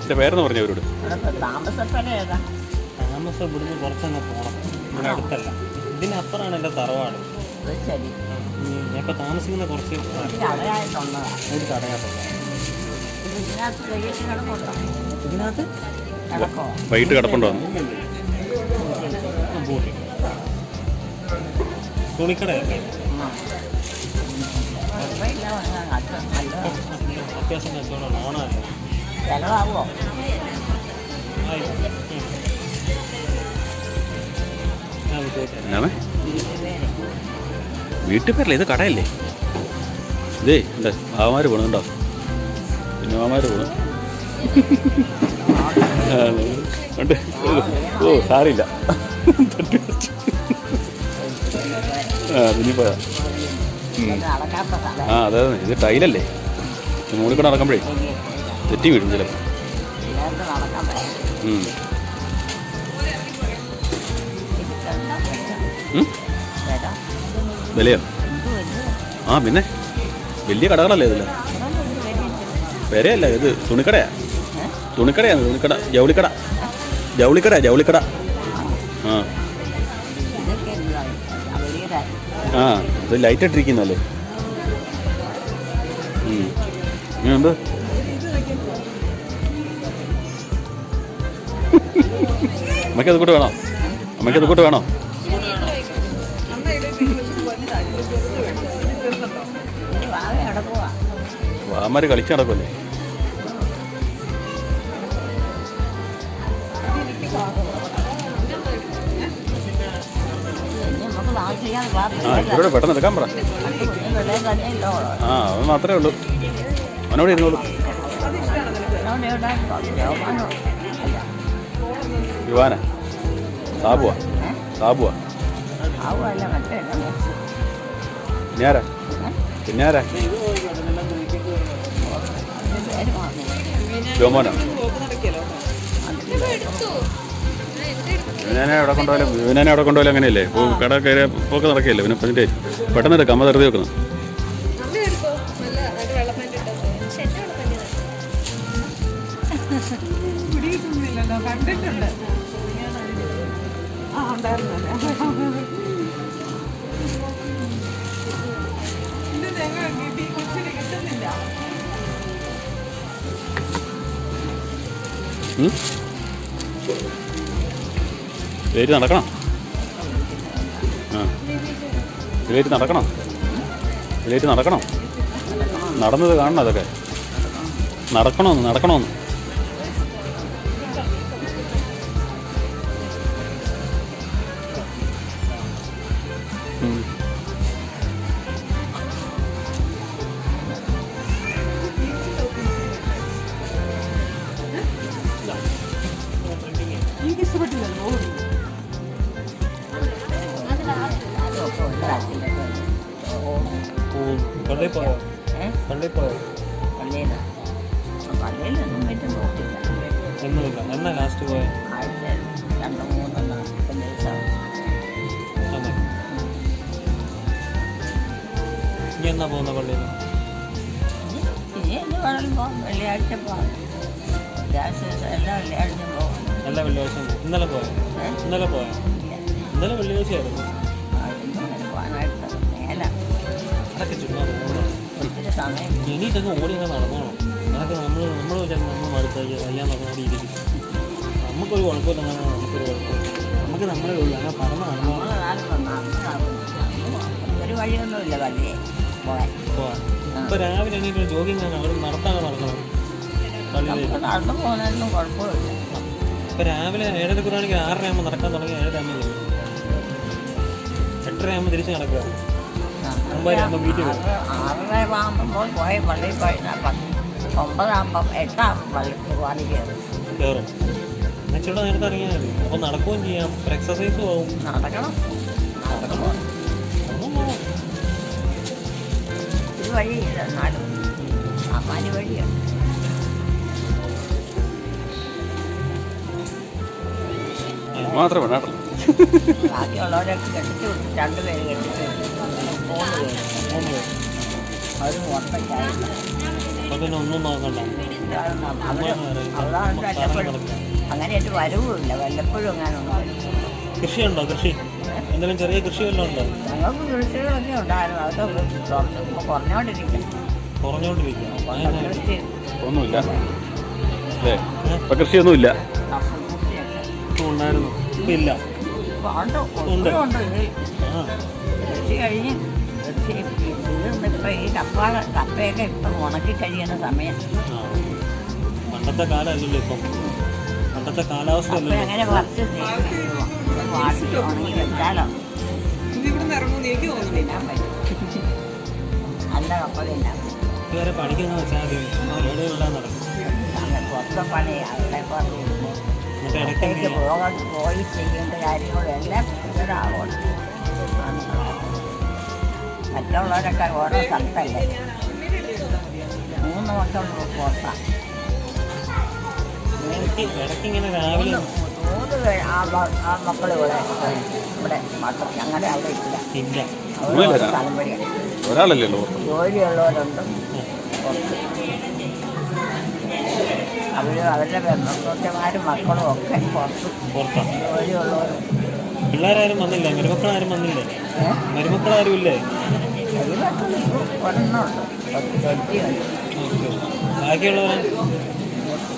A: എൻ്റെ പേരെന്ന് പറഞ്ഞു അവരോട്.
F: താമസം ഇവിടുന്ന് കുറച്ചങ്ങ് പോകണം. ഇവിടെ അടുത്തല്ല, ഇതിനപ്പുറമാണ് എൻ്റെ തറവാട്. ഞാൻ ഇപ്പോൾ താമസിക്കുന്ന കുറച്ച് ഒരു കടയായിട്ടുള്ള ഇതിനകത്ത്
A: വൈകിട്ട് കിടപ്പുണ്ടോ?
F: തുണിക്കടയല്ലേ? അത്യാവശ്യം കച്ചവടമാണ്. ഓണമല്ലേ?
B: ചിലവാകുമോ?
A: വീട്ടിൽ പേരല്ലേ? ഇത് കടയല്ലേ? ഇതേ എന്താ മാമാര് പോണുണ്ടോ? പിന്നെ മാമാര് പോണു ഉണ്ട്. ഓ സാരില്ല. പിന്നെ പോയാ. അതെ ഇത് ടൈലല്ലേ? മുകളിൽ കൂടെ നടക്കുമ്പോഴേ തെറ്റി വീഴും ചിലപ്പോൾ. വിലയോ? ആ പിന്നെ വലിയ കടകളല്ലേ ഇതില്ല? വിലയല്ല, ഇത് തുണിക്കടയാ. തുണിക്കടയാണ്. തുണിക്കട, ജൗളിക്കട. ജൗളിക്കട. ആ ഇത് ലൈറ്റ് ഇട്ടിരിക്കുന്നല്ലേ? ഇങ്ങനെയുണ്ട്. അമ്മയ്ക്കത് കൂട്ട് വേണോ? അമ്മയ്ക്കത് കൂട്ട് വേണോ? വാമാര് കളിച്ച് നടക്കുമല്ലേ? ഇവരോട് പെട്ടെന്ന് എടുക്കാൻ പറ. അത് മാത്രമേ ഉള്ളൂ. അവനോട് ഇരുന്നോളൂ. യുവാന സാബുവാ. പിന്നാരാ? ജോമോനോ? വിവനാനെ അവിടെ കൊണ്ടുപോയാലും അങ്ങനെയല്ലേ? ഇപ്പോൾ കട കയറിയ പോക്ക് നടക്കുകയല്ലേ? പിന്നെ പറഞ്ഞിട്ടേ പെട്ടെന്ന് എടുക്കാം. അമ്മ വെറുതെ വെക്കുന്നു. ഇതിലേക്ക് നടക്കണം. ഇതിലേക്ക് നടക്കണം. നടന്നത് കാണണം. അതൊക്കെ നടക്കണമെന്ന്
F: പള്ളിയിൽ പോയോ? പള്ളിയിൽ പോയോ?
B: പള്ളിയിലൊന്നും പറ്റും പോയിട്ടില്ല.
F: ഒന്നുമില്ല. എന്നാ ലാസ്റ്റ് പോയ?
B: ആഴ്ച 2-3 ദിവസം.
F: ഇനി എന്നാ പോകുന്ന പള്ളിയിൽ?
B: ഇനി എന്ന് വേണമെങ്കിലും പോകാം. വെള്ളിയാഴ്ച പോകാം. വെള്ളിയാഴ്ച എല്ലാ വെള്ളിയാഴ്ചയും പോകും.
F: എല്ലാ വെള്ളിയാഴ്ചയും പോകും. ഇന്നലെ പോയോ? ഇന്നലെ പോയോ? ഇന്നലെ വെള്ളിയാഴ്ചയായിരുന്നു.
B: പോകാനായിട്ട് മേല
F: അതൊക്കെ ചുമ്മാ പോകണം.
B: ഒത്തിരി സമയം.
F: എണീറ്റൊക്കെ ഓടി അങ്ങ് നടന്നോണം. അതൊക്കെ നമ്മൾ മടുത്ത് വയ്യാൻ പറഞ്ഞാൽ ഇരിക്കും. നമുക്കൊരു കുഴപ്പമില്ല. നമുക്കൊരു കുഴപ്പമില്ല. നമുക്ക് നമ്മളെ ഉള്ളൂ. അങ്ങനെ പറഞ്ഞ
B: ഒരു വഴിയൊന്നുമില്ല പള്ളിയെ പോകാൻ.
F: ഇപ്പൊ രാവിലെ എണീറ്റ് ജോഗിങ് ആണ്. അവിടെ നടത്താതെ നടക്കണം പള്ളിയിലേക്ക്.
B: നടന്നു പോകുന്നതിനും കുഴപ്പമില്ല.
F: ഇപ്പൊ രാവിലെ 7:30 6:30 നടക്കാൻ തുടങ്ങി. 7:30 8:30 തിരിച്ച് നടക്കുക. 9 വീട്ടിൽ വരും.
B: 6:30 പോയി പള്ളിയിൽ പോയിരുന്നാൽ 9 8 പള്ളി
F: കയറും. എന്നുവെച്ചാൽ നേരത്തെ ഇറങ്ങിയാൽ മതി. അപ്പോൾ നടക്കുകയും ചെയ്യാം. എക്സസൈസും ആവും.
B: നടക്കണം. ഒരു വഴിയില്ല, എന്നാലും സാമാന്യ വഴിയാണ്.
A: മാത്രമേ വേണ്ട.
B: ബാക്കിയുള്ളവരൊക്കെ കെട്ടിച്ചു വിട്ടു. 2 പേര് കെട്ടിച്ചു വിട്ടു. 3 പേര് അവരും ഓർമ്മയ്ക്കായില്ല.
F: അപ്പോൾ പിന്നെ ഒന്നും നോക്കണ്ട.
B: അതാണ് വല്ലപ്പോഴും അങ്ങനെയായിട്ട് വരവുമില്ല. വല്ലപ്പോഴും അങ്ങനെയൊന്നും വരും.
F: കൃഷിയുണ്ടോ? കൃഷി എന്തെങ്കിലും ചെറിയ കൃഷി വല്ലതും ഉണ്ടോ?
B: ഞങ്ങൾക്ക് കൃഷികളൊക്കെ ഉണ്ടായിരുന്നു. അതൊക്കെ കുറഞ്ഞോണ്ടിരിക്കും.
A: ഒന്നുമില്ല അല്ലേ? ഇപ്പം കൃഷിയൊന്നുമില്ല.
F: ഉണ്ടായിരുന്നു. ഇപ്പം ഇല്ല.
B: ഉണ്ട്. കൃഷി കഴിഞ്ഞ് ഇപ്പം ഈ കപ്പയൊക്കെ ഇപ്പം ഉണക്കി കഴിയുന്ന സമയം.
F: പണ്ടത്തെ കാലമല്ലല്ലോ ഇപ്പം. പണ്ടത്തെ കാലാവസ്ഥ
B: അപ്പം എങ്ങനെ കുറച്ച് വാട്ടി ഉണങ്ങി വെച്ചാലോ തിന്നാൻ പറ്റും. നല്ല കപ്പ തിന്നാൻ പറ്റും.
F: ഇതുവരെ പഠിക്കുന്ന വെച്ചാൽ എവിടെയെല്ലാം നടക്കും.
B: പുറത്തെ പണി അവിടെ പറഞ്ഞിരുന്നു.
F: എന്നിട്ട്
B: ഇടയ്ക്ക് പോയി ചെയ്യേണ്ട കാര്യങ്ങളെല്ലാം ഒരാളുണ്ട്. മറ്റുള്ളവരൊക്കെ ഓരോ സ്ഥലത്തല്ലേ. 3 മക്കളുടെ പുറത്താണ്.
F: ഇടയ്ക്ക് ഇങ്ങനെ രാവിലെ
B: 3 ആ മക്കൾ ഇവിടെ മാത്രം. ഞങ്ങളുടെ അവിടെ ഇല്ല.
F: ഇല്ല.
B: സ്ഥലം വഴിയാണ്.
A: ഒരാളല്ലേ ഉള്ളൂ.
B: ജോലിയുള്ളവരുണ്ട് പുറത്ത്. അവരുടെ പെൺകുട്ടിമാരും മക്കളും ഒക്കെ
F: പുറത്താണ്.
B: ജോലിയുള്ളവരും.
F: പിള്ളേരാരും വന്നില്ല? മരുമക്കളാരും വന്നില്ലേ? മരുമക്കളാരും ഇല്ലേ?
B: ഒരെണ്ണമുണ്ട്.
F: ബാക്കിയുള്ളവരെ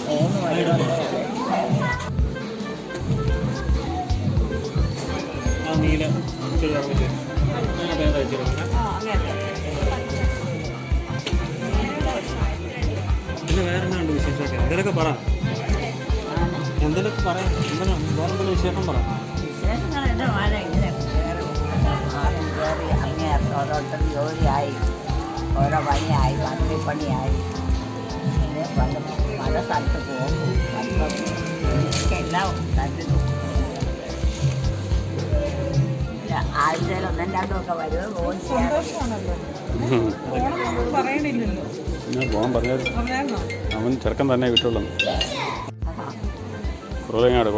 B: 3 മരുമക്കൾ.
F: ആ നീല പിന്നെ വേറെ എന്നാ ഉണ്ട് വിശേഷമൊക്കെ? എന്തെങ്കിലുമൊക്കെ പറ. എന്തെങ്കിലുമൊക്കെ പറയാം. വേറെ എന്തെങ്കിലും വിശേഷം പറ.
B: വിശേഷങ്ങളെൻ്റെ മഴ ഇങ്ങനെ ആദ്യം കയറി അങ്ങേയറ്റം ഓരോരുത്തർ ജോലിയായി, ഓരോ പണിയായി, പണിയായി. പിന്നെ പല സ്ഥലത്ത് പോകും. എല്ലാം കണ്ടിട്ടു. ആഴ്ചയിൽ 1-2 ഒക്കെ വരുമോ പോകും.
A: ഞാൻ പോകാൻ പറഞ്ഞായിരുന്നു. അവൻ ചെറുക്കൻ തന്നെ വീട്ടുള്ളൂ. കുറലങ്ങാട്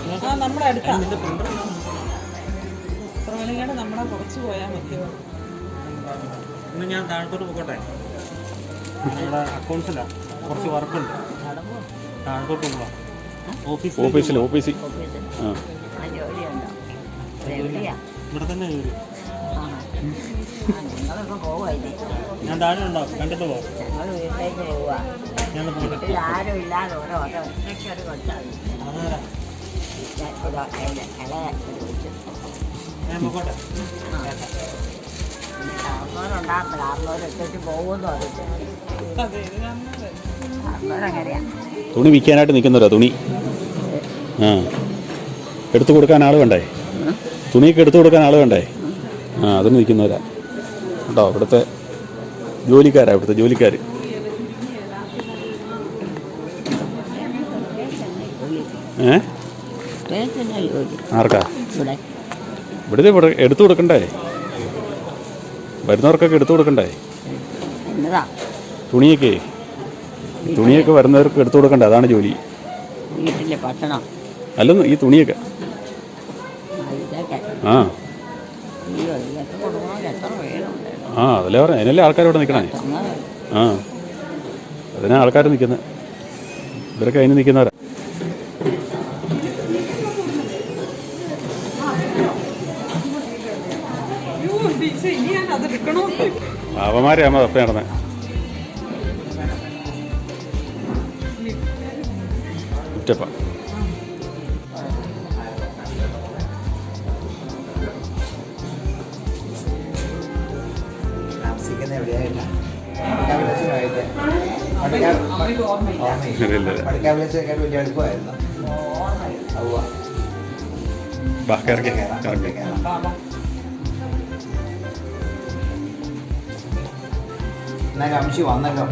B: ഞങ്ങൾക്ക്
C: നമ്മുടെ അടുത്താണ്. പ്രവണങ്ങാട് നമ്മളെ കുറച്ച് പോയാൽ മതിയോ?
F: ഇന്ന് ഞാൻ താഴത്തോട്ട് പോകട്ടെ. നമ്മുടെ അക്കൗണ്ട്സിലാണ് കുറച്ച് വർക്കുണ്ട്. താഴത്തോട്ട് പോകാം.
A: ഓഫീസിൽ ആ
B: ജോലിയുണ്ടോ? എവിടെയാ?
F: ഇവിടെ തന്നെ ജോലി.
B: നിങ്ങളൊക്കെ പോവുകയല്ലേ?
F: ഞാൻ താഴെ ഉണ്ടാവും. കണ്ടിട്ട് പോവാം.
B: ഞങ്ങൾ വീട്ടിലേക്ക് പോവുക.
F: ഞാൻ പോകട്ടെ.
B: വീട്ടിൽ ആരും ഇല്ലാതെ ഒറ്റയ്ക്ക് ഒരു കൊച്ചാണ്.
F: ഞാൻ പോകട്ടെ.
B: കാരണവരുണ്ടാകുന്നില്ല. കാരണവരൊറ്റയ്ക്ക് പോകുമെന്ന് പറഞ്ഞിട്ട്. കാരണവരങ്ങനെയാണ്.
A: തുണി വിൽക്കാനായിട്ട് നിൽക്കുന്നവരാ. തുണി എടുത്തു കൊടുക്കാൻ ആൾ വേണ്ടേ? തുണിയൊക്കെ എടുത്തു കൊടുക്കാൻ ആൾ വേണ്ടേ? അതിന് നിൽക്കുന്നവരാ കേട്ടോ. ഇവിടുത്തെ ജോലിക്കാരാ. ഇവിടുത്തെ ജോലിക്കാർ.
B: ആർക്കാ
A: ആർക്കാ?
B: ഇവിടെ
A: ഇവിടുത്തെ എടുത്തു കൊടുക്കണ്ടേ? വരുന്നവർക്കൊക്കെ എടുത്തു കൊടുക്കണ്ടേ
B: എന്നതാ
A: തുണിയൊക്കെ വരുന്നവർക്ക് എടുത്തു കൊടുക്കണ്ടേ? അതാണ് ജോലി.
B: വീട്ടിലെ ഭക്ഷണം
A: അല്ലെന്ന് ഈ തുണിയൊക്കെ
B: ഇതൊക്കെ
A: ആ
B: ഇതൊക്കെ കൊടുക്കണമെങ്കിൽ എത്ര വേണം?
A: അതല്ലേ പറഞ്ഞ അതിനല്ലേ ആൾക്കാർ ഇവിടെ നിൽക്കണേ. അതിനാ ആൾക്കാർ നിൽക്കുന്നത്. ഇവരൊക്കെ അതിന് നിൽക്കുന്നവരാ. പാവന്മാരെയാകുമ്പോൾ തപ്പ നടന്നേ. ഉറ്റപ്പ
G: അംശി വന്നല്ലോ.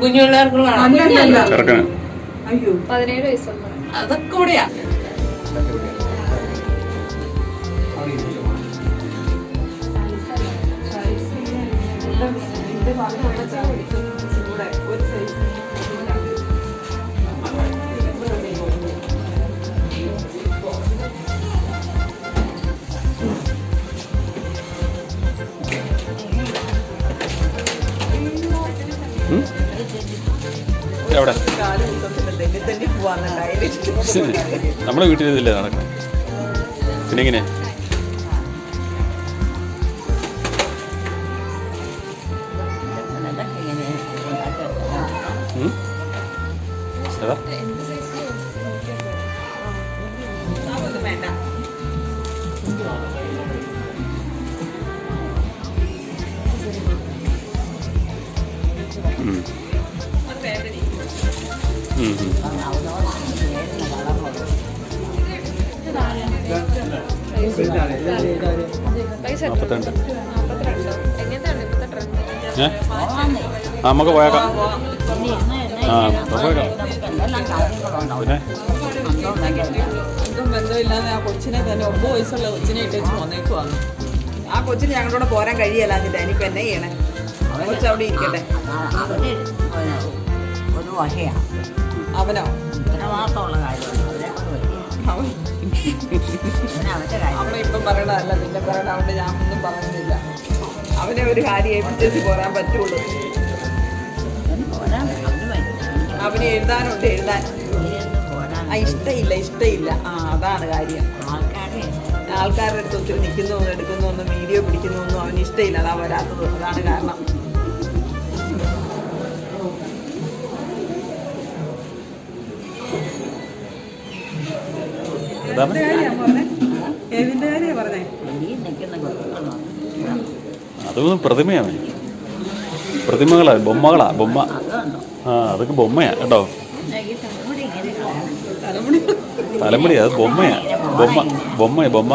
C: കുഞ്ഞുപിള്ളേർക്കുള്ള
A: ചെറുക്കന്
D: 17 വയസ്സുള്ള
C: അതൊക്കെ ഇവിടെയാ.
A: എവിടെ
C: തെന്നി പോവാന്നുണ്ടായിരുന്നു.
A: നമ്മുടെ വീട്ടിൽ ഇതില്ലേ നടക്കണേ? പിന്നെ എങ്ങനെ ഏതാ?
C: വേണ്ട
D: പൈസ
A: 42.
D: 42. എങ്ങനെയാണ് ഇപ്പോഴത്തെ ട്രെൻഡ്?
A: നമുക്ക് പോയേക്കാം. പോയേക്കാം. പിന്നെ
C: ഒന്നും ബന്ധമില്ലാതെ ആ കൊച്ചിനെ തന്നെ 9 വയസ്സുള്ള കൊച്ചിനെ ഇട്ടേച്ച് വന്നേക്കുവാണ്. ആ കൊച്ചിന് ഞങ്ങളോട് പോരാൻ കഴിയല്ലാന്നില്ല. ഇനിയിപ്പോൾ എന്നെ ചെയ്യണേ? കൊച്ചവിടെ ഇരിക്കട്ടെ.
B: ഒരു വകയാണ്
C: അവനോ
B: ഉത്തരവാദിത്തമുള്ള കാര്യമാണ്.
C: അവനെ ഇപ്പം പറയണതല്ല, പിന്നെ പറയണ. അവിടെ ഞാൻ ഒന്നും പറയുന്നില്ല. അവനെ ഒരു കാര്യം ഏൽപ്പിച്ചു പോരാൻ പറ്റുള്ളൂ. അവന് എഴുതാനുണ്ട്, എഴുതാൻ. ഇഷ്ടമില്ല. അതാണ് കാര്യം. ആൾക്കാരുടെ അടുത്ത് ഒത്തിരി നിൽക്കുന്നു, എടുക്കുന്നു, ഒന്നും വീഡിയോ പിടിക്കുന്നു ഒന്നും അവന് ഇഷ്ടമില്ല. അതാ വരാത്തത്. അതാണ് കാരണം. ഏതിന്റെ കാര്യമാണ് പറഞ്ഞേ?
A: അതൊന്നും പ്രതിമയാണ്. പ്രതിമകളാ, ബൊമ്മകളാ. ബൊമ്മ. അതൊക്കെ ബൊമ്മയാ കേട്ടോ. തലമുടി അത് ബൊമ്മയാ. ബൊമ്മ.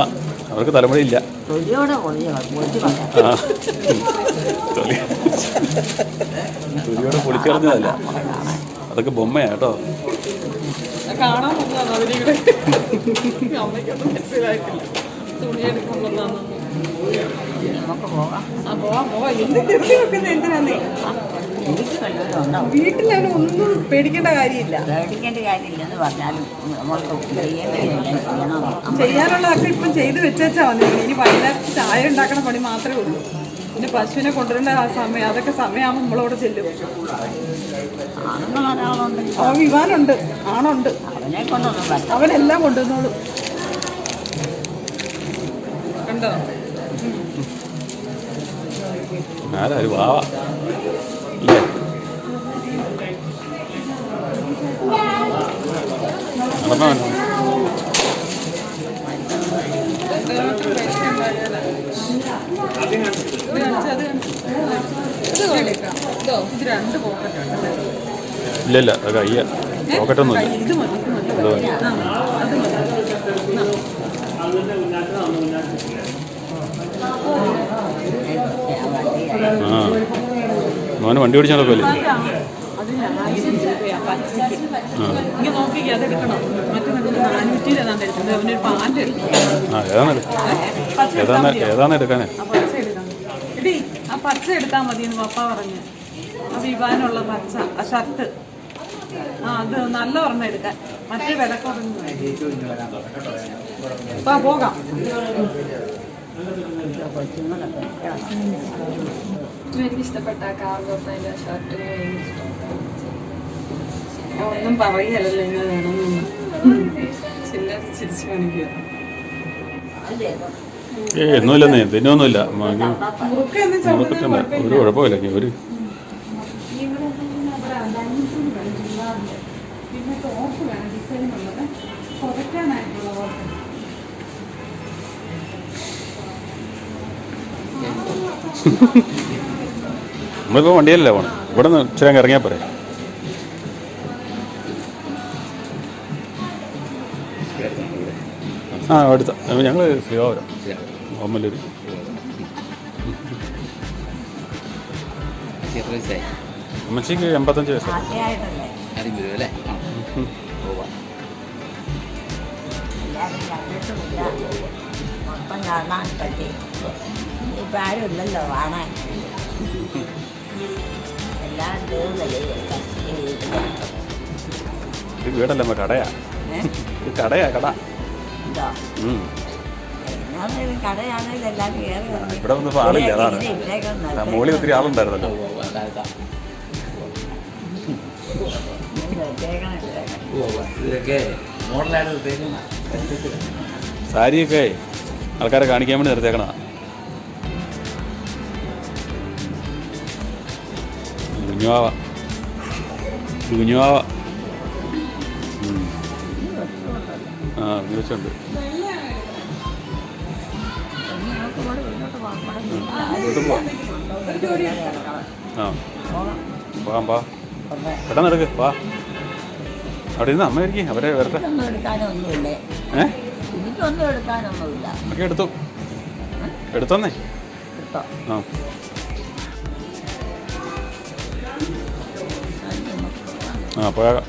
A: അവർക്ക് തലമുടി ഇല്ല. തൊലിയോടെ പൊളിച്ചു കളഞ്ഞതല്ല. അതൊക്കെ ബൊമ്മയാ കേട്ടോ.
C: കാണാൻ പോകുന്നതാണ് അവരിവിടെ. അമ്മയ്ക്കൊന്നും മനസ്സിലായിട്ടില്ല. തുണി എടുക്കുമ്പോഴാണ്. എന്തിനാന്നേ? വീട്ടിലാണ്. ഒന്നും പേടിക്കേണ്ട കാര്യമില്ല. ചെയ്യാനുള്ളതൊക്കെ ഇപ്പം ചെയ്ത് വെച്ചാ വന്നിരിക്കണം. ഇനി വൈകുന്നേരത്ത് ചായ ഉണ്ടാക്കണ പണി മാത്രമേ ഉള്ളൂ. പിന്നെ പശുവിനെ കൊണ്ടുവരേണ്ട ആ സമയം, അതൊക്കെ സമയമാകുമ്പോൾ നമ്മളവിടെ ചെല്ലും. വിവാനുണ്ട്, ആണുണ്ട്. അവനെല്ലാം കൊണ്ടുവന്നോളൂ. കണ്ടോ?
A: ആരാ വാവ ഇല്ലേ? നടന്നോ? ഇല്ല അത് കയ്യ പോക്കറ്റൊന്നുമില്ല.
C: ഇത് മതി.
A: മോന് വണ്ടി ഓടിച്ചാൽ നോക്കുമല്ലേ?
C: അതിന് 1000 രൂപയാണ്. പച്ചയ്ക്ക് ഇങ്ങനെ നോക്കിക്കോ, അത് എടുക്കണോ? മറ്റേ 400 ഏതാണ്ട് എടുക്കുന്നത്. അവനൊരു പാൻറ് എടുക്കണം.
A: ഏതാന്ന് എടുക്കാനേ?
C: ആ പച്ച എടുക്കണം. എടീ, ആ പച്ച എടുത്താൽ മതി എന്ന് പപ്പ പറഞ്ഞു. ആ വിവാനുള്ള പച്ച, ആ ഷർട്ട്. ആ അത് നല്ല ഒരെണ്ണം എടുക്കാൻ. മറ്റേ വില കുറഞ്ഞു പോകാം.
D: എനിക്ക് ഇഷ്ടപ്പെട്ട കാർഗോ പാൻറ് ഷർട്ട്
C: ഒന്നും പറയല്ലോ ഇങ്ങനെ വേണമെന്നൊന്നും. ചില്ലറ ചിരിച്ചു കാണിക്കുക.
A: ഒന്നുമില്ലെന്നേ, തിന്നൊന്നുമില്ല.
C: മുറുക്കൊന്നും
A: മുറുക്കത്തുണ്ട്, ഒരു കുഴപ്പമില്ല. ഒരു
C: പിന്നെ ടോപ്പ് വേണം, ഡിസൈൻ ഉള്ളത് കുറയ്ക്കാനായിട്ടുള്ള ടോപ്പ്.
A: നമ്മളിപ്പോൾ വണ്ടിയല്ലേ പോകണം. ഇവിടെ നിന്ന് ഇച്ചിരി ഇറങ്ങിയാൽ പോരെ. ആ അടുത്ത ഞങ്ങൾ ശ്രീകാപുരം ഓമല്ലൂർ. അമ്മച്ചിക്ക് 85 വയസ്സ്.
B: ആദ്യമായിട്ടല്ലേ
G: അല്ലേ
B: എല്ലാവരും കണ്ടിട്ടുമില്ല, മൊത്തം കാണാൻ പറ്റി. ഇപ്പം ആരും ഇല്ലല്ലോ കാണാൻ. എല്ലാവരും തീർന്നല്ലേ
A: ഇത് വീടല്ല, അമ്മ കടയാ. ഇത് കടയാ, കട.
B: എന്തോ എന്നാലും കടയാണെങ്കിൽ എല്ലാവരും കയറി വന്നു.
A: ഇവിടെ ഒന്നും ഇപ്പോൾ ആളില്ല, അതാണ്. മോളിൽ ഒത്തിരി ആളുണ്ടായിരുന്നല്ലോ.
G: ഇതൊക്കെ മോഡലായിട്ട് നിർത്തിയേക്കുന്ന
A: സാരിയൊക്കെ ആൾക്കാരെ കാണിക്കാൻ വേണ്ടി നിർത്തിയേക്കണ. കുഞ്ഞുവാവ കുഞ്ഞുവാവ ആ വെച്ചുണ്ട്. ആ പോകാം, പാ പെട്ടെന്ന് എടുക്ക്, പാ. അവിടെ ഇരുന്ന് അമ്മ ഇരിക്കും, അവരെ വരട്ടെ.
B: എടുക്കാനൊന്നുമില്ലേ? എനിക്കൊന്നും എടുക്കാനൊന്നുമില്ല.
A: ഒക്കെ എടുത്തു, എടുത്തോന്നേ.
B: കിട്ടോ
A: ആ ആ പോയാകാം.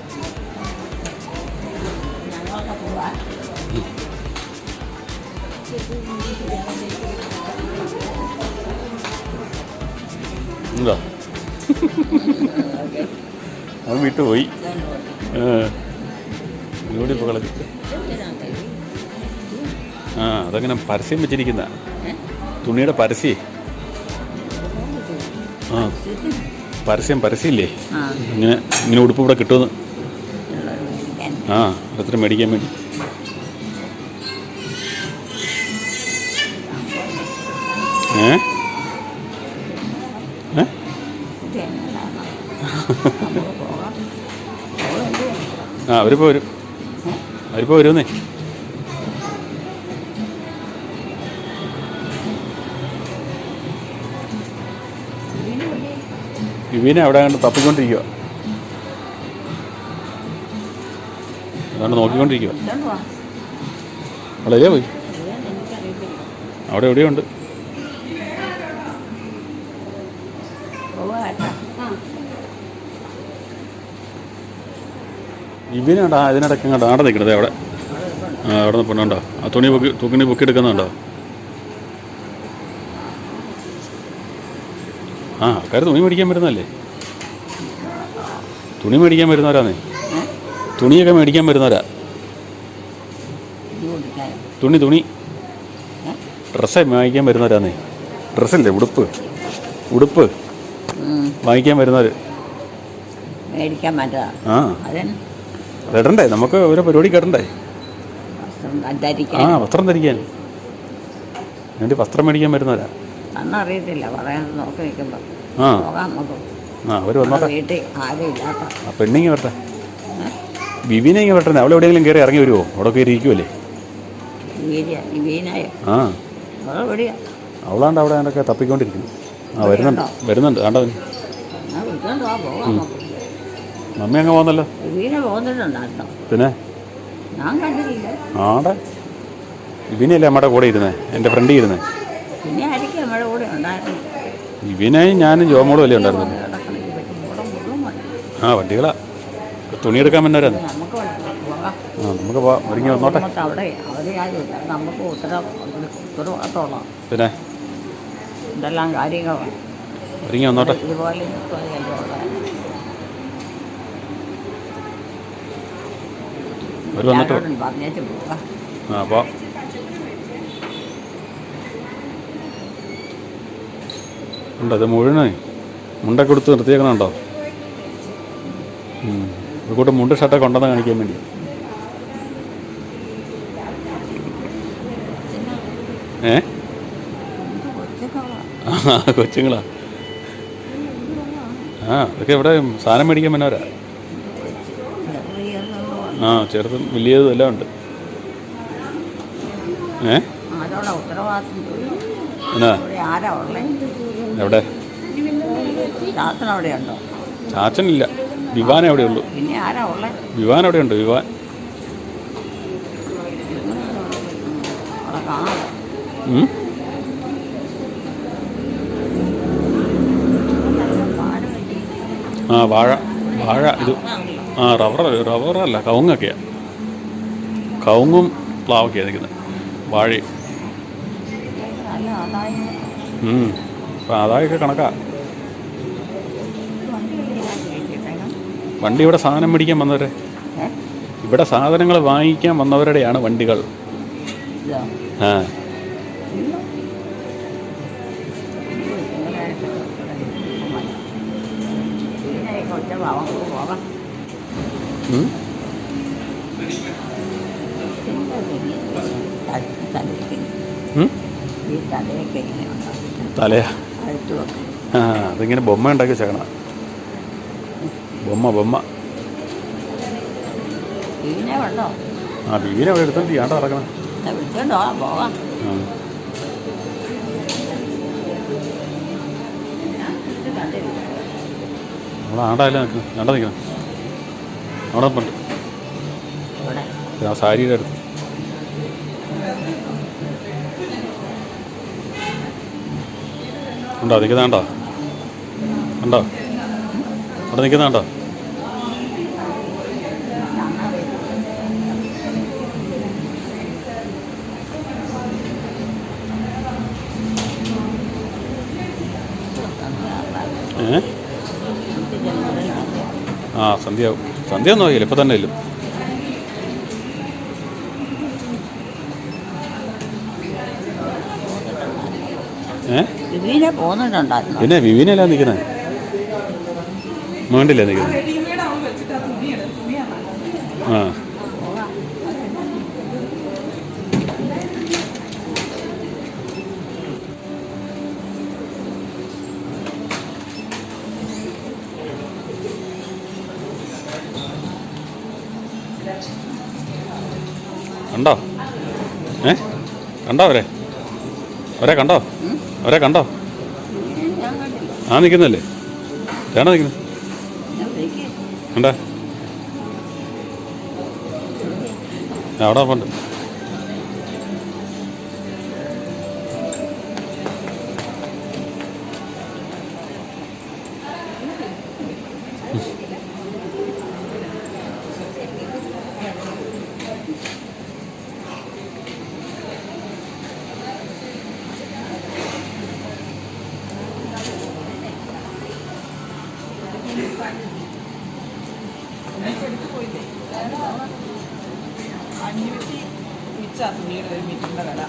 B: ഞങ്ങളൊക്കെ പോവാൻ.
A: എന്താ അത് വിട്ടു പോയി. ഇവിടെ ഇപ്പോൾ കളി. ആ അതങ്ങനെ പരസ്യം വെച്ചിരിക്കുന്ന തുണിയുടെ പരസ്യേ. ആ പരസ്യമില്ലേ ഇങ്ങനെ ഇങ്ങനെ ഉടുപ്പ് ഇവിടെ കിട്ടുമെന്ന്. ആ അത്ര മേടിക്കാൻ വേണ്ടി. ഏ ആ അവരിപ്പോൾ വരുമെന്നേ. വിവീനെ അവിടെ കണ്ട് തപ്പിക്കൊണ്ടിരിക്കുക, അതുകൊണ്ട് നോക്കിക്കൊണ്ടിരിക്കുക. വളരെ പോയി അവിടെ എവിടെയുണ്ട്. ഇവനുണ്ടോ ഇതിനിടയ്ക്ക് ഇങ്ങോട്ട് ആടെ നിൽക്കണത് അവിടെ. ആ അവിടെ നിന്ന് പെണ്ണുണ്ടോ ആ തുണി പൊക്കി എടുക്കുന്നുണ്ടോ. ആ ആൾക്കാർ തുണി മേടിക്കാൻ വരുന്നതല്ലേ, തുണി മേടിക്കാൻ വരുന്നവരാന്നേ. തുണിയൊക്കെ മേടിക്കാൻ വരുന്നവരാ. തുണി ഡ്രസ്സേ വാങ്ങിക്കാൻ വരുന്നവരാന്നേ. ഡ്രസ്സല്ലേ, ഉടുപ്പ് വാങ്ങിക്കാൻ വരുന്നവർ.
B: മേടിക്കാൻ പറ്റാ.
A: ആ അതിടണ്ടേ, നമുക്ക് ഓരോ പരിപാടി കേട്ടണ്ടേ. ആ വസ്ത്രം ധരിക്കാൻ വേണ്ടി വസ്ത്രം മേടിക്കാൻ വരുന്നവരാ.
B: അന്നറിയത്തില്ല, പറയാൻ നോക്കി നിൽക്കുമ്പോൾ
A: ആ
B: പോകാൻ നോക്കും.
A: ആ അവർ വന്നോട്ടെ.
B: വീട്ടിൽ ആരും ഇല്ലാത്ത
A: ആ പെണ്ണിങ്ങി വരട്ടെ, വിവീനെ ഇങ്ങനെ വരട്ടെ. അവൾ എവിടെയെങ്കിലും കയറി ഇറങ്ങി വരുമോ? അവിടെ കയറി ഇരിക്കുമല്ലേ. ആ അവളാണ്ട് അവിടെ അതിൻ്റെയൊക്കെ തപ്പിക്കൊണ്ടിരിക്കുന്നു. ആ വരുന്നുണ്ട് ആണ്ടവൻ. മമ്മി അങ്ങ് പോകുന്നല്ലോ. പിന്നെ
B: ഞാൻ കണ്ടിട്ടില്ല.
A: ആടെ ഇവനല്ലേ അമ്മയുടെ കൂടെ ഇരുന്നേ, എൻ്റെ ഫ്രണ്ട് ഇരുന്നേ.
B: പിന്നെ ആയിരിക്കും നമ്മുടെ കൂടെ ഉണ്ടായിരുന്നു.
A: ഇവനായി ഞാനും ജോമോളും അല്ലേ ഉണ്ടായിരുന്നു. ആ വണ്ടികളാ തുണിയെടുക്കാൻ വന്നവരാണ്.
B: നമുക്ക് പോകാം.
A: ആ നമുക്ക് പോവാം. ഒരുങ്ങി വന്നോട്ടെ.
B: നമുക്ക് അവിടെ ആരുമില്ല, നമുക്ക് ഉത്തരവാദിത്തമുള്ള
A: പിന്നെ
B: എന്തെല്ലാം കാര്യങ്ങളാണ്.
A: ഒരുങ്ങി വന്നോട്ടെ.
B: ഇതുപോലെ
A: അവർ വന്നിട്ട്
B: പറഞ്ഞേച്ച് പോകാം.
A: ആ അപ്പോൾ ഉണ്ടോ ഇത് മുഴുവൻ മുണ്ടൊക്കെ കൊടുത്ത് നിർത്തിയേക്കണുണ്ടോ? ഒരു കൂട്ടം മുണ്ട് ഷർട്ടൊക്കെ ഉണ്ടെന്ന് കാണിക്കാൻ വേണ്ടി. കൊച്ചുങ്ങളാ? ആ അതൊക്കെ ഇവിടെ സാധനം മേടിക്കാൻ വന്നവരാ. ആ ചെറുതും വലിയതും എല്ലാം ഉണ്ട്.
B: ആരോടാ ഉത്തരവാദിത്തം?
A: എന്നാ
B: ആരാ ഉള്ളേ?
A: എവിടെ?
B: ചാത്തൻ അവിടെ ഉണ്ടോ?
A: ചാച്ചനില്ല, വിവാൻ എവിടെ ഉള്ളൂ.
B: പിന്നെ ആരാ ഉള്ളേ?
A: വിവാൻ എവിടെ ഉണ്ട്? വിവാൻ
B: അവിടെ കാണാം.
A: ആ വാഴ ഇത് ആ റബ്ബറല്ല കവുങ്ങൊക്കെയാണ്. കവുങ്ങും പ്ലാവൊക്കെയാണ് നിൽക്കുന്നത്. വാഴയും
B: നല്ല ആദായം.
A: അപ്പം ആദായമൊക്കെ കണക്കാ. വണ്ടി ഇവിടെ സാധനം മേടിക്കാൻ വന്നവരെ, ഇവിടെ സാധനങ്ങൾ വാങ്ങിക്കാൻ വന്നവരുടെയാണ് വണ്ടികൾ. ആ തലയാ? ആ അതിങ്ങനെ ബൊമ്മ ഉണ്ടാക്കി വെച്ചേക്കണ. ബൊമ്മ ആ ബീവിനെ അവിടെ എടുത്തോണ്ട് ചെയ്യാണ്ട് നടക്കണം.
B: പോകാം.
A: നമ്മളെ ആണ്ടായില്ല നിൽക്കണം. അവിടെ ഉണ്ട് ആ സാരിയുടെ അടുത്ത്. ഉണ്ടോ നിൽക്കുന്നുണ്ടോ? ഉണ്ടോ അവിടെ നിൽക്കുന്നുണ്ടോ? ആ സന്ധ്യ ഒന്നും ആയില്ല, ഇപ്പം തന്നെ ഇല്ല. പിന്നെ വിവീനല്ല നിൽക്കുന്നത്, വേണ്ടില്ല നിൽക്കുന്നത്. ആ കണ്ടോ? കണ്ടോ അവരെ കണ്ടോ? ആ നിൽക്കുന്നല്ലേ? വേണോ നിൽക്കുന്നത്? കണ്ടാ അവിടെ പോണ്ട്.
C: തുണിയുടെ ഒരു മീറ്ററിൻ്റെ വില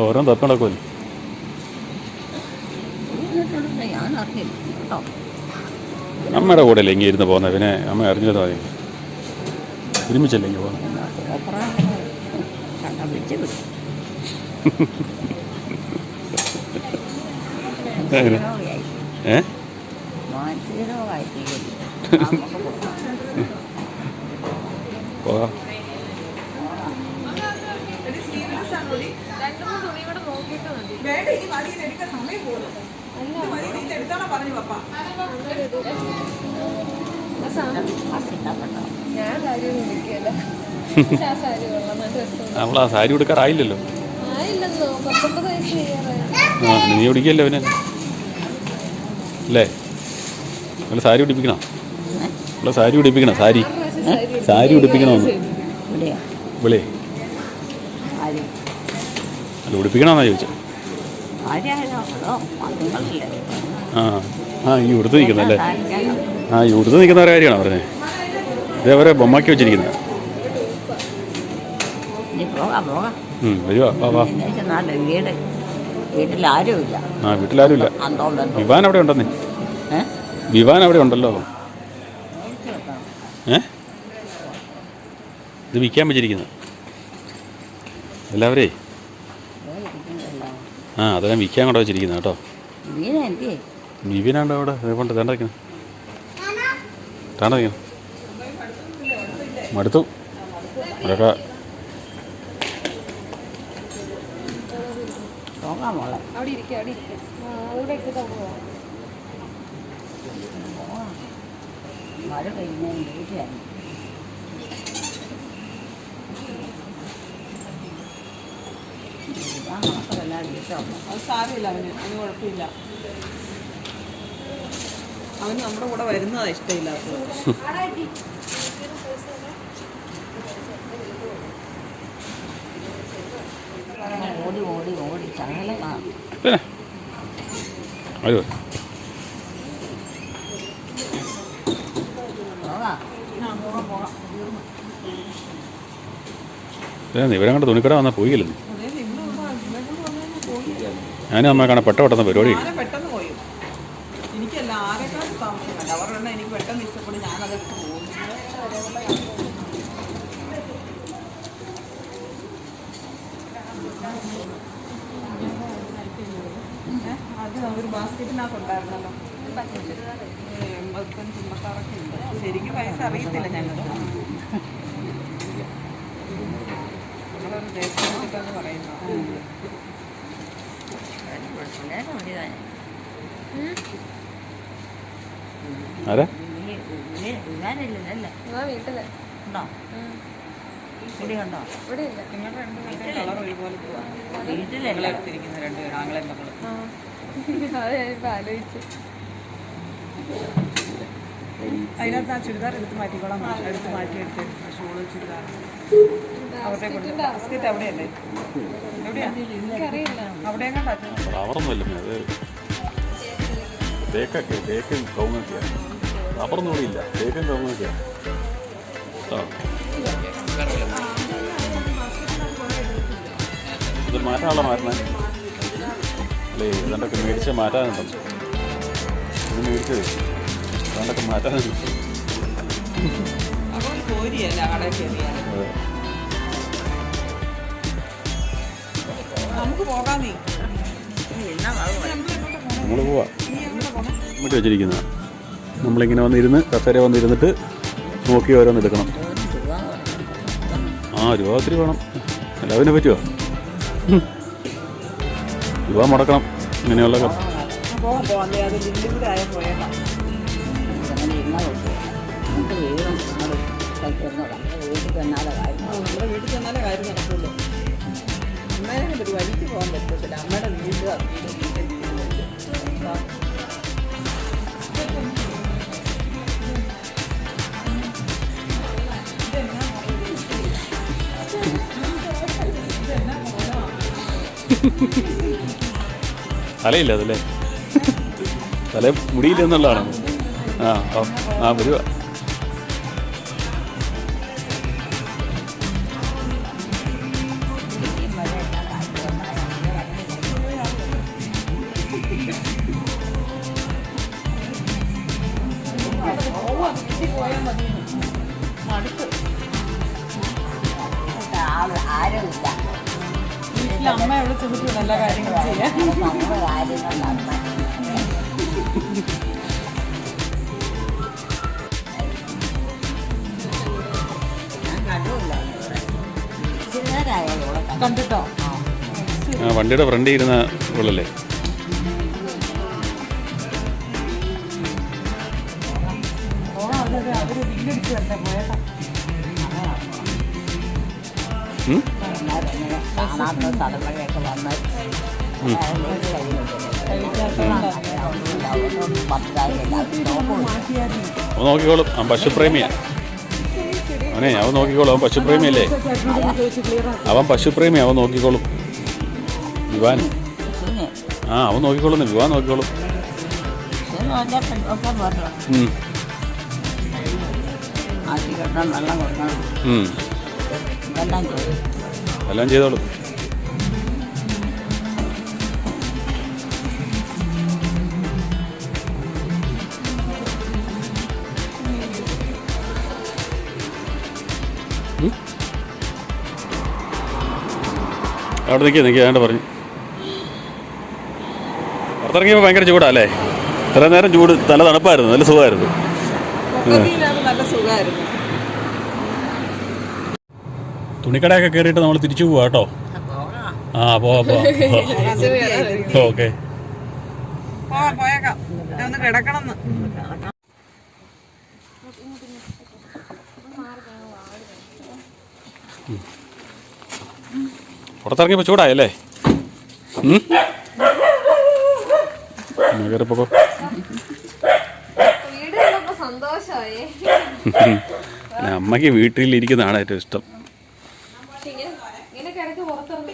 A: ഓരോ തപ്പ് നടക്കുമല്ലോ. അമ്മയുടെ കൂടെ അല്ലേ ഇങ്ങനെ ഇരുന്ന് പോകുന്നത്? പിന്നെ അമ്മ അറിഞ്ഞതോ ഒരുമിച്ചല്ലേ ഇങ്ങനെ പോകുന്നത്? പോകാം.
D: ഞാൻ കാര്യം വിളിക്കല്ല. സാരി കൊള്ളാം, നല്ല രസം.
A: നമ്മൾ ആ സാരി ഉടുക്കാറായില്ലല്ലോ.
D: ആയില്ലെന്നോ 19 വയസ്സ് ചെയ്യാറായി.
A: നീ ഉടിക്കല്ലേ അവനെ അല്ലേ? നമ്മൾ സാരി ഉടിപ്പിക്കണം. നമ്മൾ സാരി ഉടിപ്പിക്കണം. സാരി ഉടിപ്പിക്കണമെന്ന് വിളി അല്ല ഉടുപ്പിക്കണമെന്നാ ചോദിച്ചത്. ഈ ഉടുത്ത് നിൽക്കുന്നല്ലേ? ഈ ഉടുത്ത് നിൽക്കുന്നവരെ കാര്യമാണോ പറഞ്ഞത്? ഇതേവരെ ബൊമ്മാക്കി വെച്ചിരിക്കുന്നത്. വരുവാ വാ.
B: വീട്ടിലാരുമില്ല.
A: വീട്ടിലാരുമില്ല. വിവാൻ അവിടെ ഉണ്ടെന്നേ. വിവാൻ അവിടെ ഉണ്ടല്ലോ. ഇത് വിൽക്കാൻ വെച്ചിരിക്കുന്നത് എല്ലാവരേ. അതെല്ലാം വിൽക്കാൻ കൂടെ വെച്ചിരിക്കുന്നത് കേട്ടോ. വിവീനാണ്ട് അവിടെ കൊണ്ട് തേണ്ടയ്ക്കണം. മടുത്തു അതൊക്കെ.
D: അവിടെ ഇരിക്കാം. അവിടെ ഇട്ടിട്ട് പോവാം.
B: മഴ പെയ്യുന്ന
C: അത് സാരമില്ല, അവന് കുഴപ്പമില്ല. അവന് നമ്മുടെ കൂടെ വരുന്നതാ ഇഷ്ടമില്ലാത്തത്.
B: ഓടി ഓടി ഓടി ചങ്ങലമാണ്.
A: ഇവരെ കണ്ട് തുണിക്കട വന്നാൽ പോയില്ലേ? ഞാനും അമ്മ കാണാൻ പെട്ടെന്ന് പരിപാടി.
C: പെട്ടെന്ന് പോയി. എനിക്കല്ല ആരെക്കാളും താമസിക്കണ്ട. അവരുടെ എനിക്ക് പെട്ടെന്ന് ഇഷ്ടപ്പെടും. ഞാനതെടുത്ത് പോകും. അത് ഒരു ബാസ്ക്കറ്റിനകത്തുണ്ടായിരുന്നല്ലോ. 85 ചുമക്കാറൊക്കെ ഉണ്ട്. ശരിക്കും പൈസ അറിയത്തില്ല ഞങ്ങൾക്ക്. നമ്മളൊരു ദേശം കൊടുക്കാന്ന് പറയുന്നു.
A: ആരാ
D: വീട്ടില്
B: ഉണ്ടോ? ഇവിടെ ഉണ്ടോ?
D: ഇവിടെ ഇല്ല.
C: നിങ്ങളുടെ രണ്ടുപേരുടെ കളർ ഒരുപോലെ
B: വീട്ടിലല്ല
C: എടുത്തിരിക്കുന്ന രണ്ടുപേരും ആങ്ങളെ മക്കള്.
D: അത് ഞാനിപ്പോ ആലോചിച്ചു.
C: അതിനകത്ത് ആ ചുരിദാർ എടുത്ത് മാറ്റിക്കോളാം. എടുത്ത് മാറ്റിയെടുത്ത് ഷോള് ചുരിദാർ അവരുടെ കൊണ്ട് ബാസ്ക്കറ്റ് അവിടെയല്ലേ? എവിടെയാ?
D: എനിക്കറിയില്ല.
C: അവിടെ കണ്ടാ
A: റബ്ബറൊന്നുമല്ല. അത് തേക്കും കവുങ്ങൊക്കെയാണ്. റബ്ബറൊന്നും കൂടി ഇല്ല. തേക്കും കവുങ്ങൊക്കെയാണ്. ഇത് മാറ്റാനുള്ള മാറ്റണേ അല്ലേ? ഇതൊക്കെ മേടിച്ച് മാറ്റാനുണ്ടല്ലോ. ഇത് മേടിച്ചത് അതുകൊണ്ടൊക്കെ മാറ്റാനുണ്ട്.
C: നമുക്ക് പോകാം. നീ
A: നമ്മൾ പോവാ ഇങ്ങോട്ട് വെച്ചിരിക്കുന്ന. നമ്മളിങ്ങനെ വന്നിരുന്ന് കസേര വന്നിരുന്നിട്ട് നോക്കി ഓരോന്ന് എടുക്കണം. രൂപ ഒത്തിരി വേണം. എല്ലാവരും പറ്റുമോ? രൂപ മുടക്കണം. ഇങ്ങനെയുള്ള
B: നമ്മുടെ
C: വീട്ടിൽ ചെന്നാലേ കാര്യം നടക്കുള്ളൂ. അമ്മേനെ ഒരു വഴിക്ക് പോകാൻ പറ്റത്തില്ല. അമ്മയുടെ വീട്
A: തലയില്ല അതല്ലേ? തല മുടിയില്ല എന്നുള്ളതാണ്. വരുക.
B: ആരുമില്ല.
C: വീട്ടിൽ അമ്മ എവിടെ ചെന്നിട്ട് നല്ല കാര്യങ്ങൾ ചെയ്യാൻ.
B: നമ്മുടെ കാര്യങ്ങൾ നടത്താൻ ഞാൻ കണ്ടില്ല. ഇച്ചിരി നേരമായോ
C: കണ്ടിട്ടോ?
A: വണ്ടിയുടെ ഫ്രണ്ടിൽ ഇരുന്ന ഉള്ളല്ലേ?
C: അവര് വീടടിച്ച് വരട്ടെ പോയേട്ടാ.
B: ഇങ്ങനെ കാണാത്ത സ്ഥലങ്ങളിലൊക്കെ വന്ന്
A: അവൻ നോക്കിക്കോളും. അവൻ പശുപ്രേമിയാ. അവനെ അവൻ നോക്കിക്കോളും. അവൻ പശുപ്രേമിയല്ലേ? അവൻ പശുപ്രേമി. അവൻ നോക്കിക്കോളും. വിവാൻ അവൻ നോക്കിക്കോളും. വിവാൻ നോക്കിക്കോളും.
B: വെള്ളം കൊടുക്കണം,
A: എല്ലാം ചെയ്തോളും. അവിടെ നിൽക്കുക വേണ്ട പറഞ്ഞു. പുറത്തിറങ്ങിയപ്പോൾ ഭയങ്കര ചൂടാ അല്ലേ? ഇത്ര നേരം ചൂട്, നല്ല തണുപ്പായിരുന്നു, നല്ല സുഖമായിരുന്നു.
C: നല്ല സുഖമായിരുന്നു.
A: തുണിക്കടയൊക്കെ കയറിയിട്ട് നമ്മൾ തിരിച്ചു പോവാ കേട്ടോ. പോവാം. ഓക്കെ,
C: പോയേക്കാം. ഒന്ന് കിടക്കണം.
A: പുറത്തിറങ്ങിയപ്പോൾ ചൂടായല്ലേ? കയറിപ്പോ
D: സന്തോഷമായി.
A: അമ്മയ്ക്ക് വീട്ടിലിരിക്കുന്നതാണ് ഏറ്റവും ഇഷ്ടം.
D: ഇങ്ങനെ കിടക്ക് പുറത്തിറങ്ങി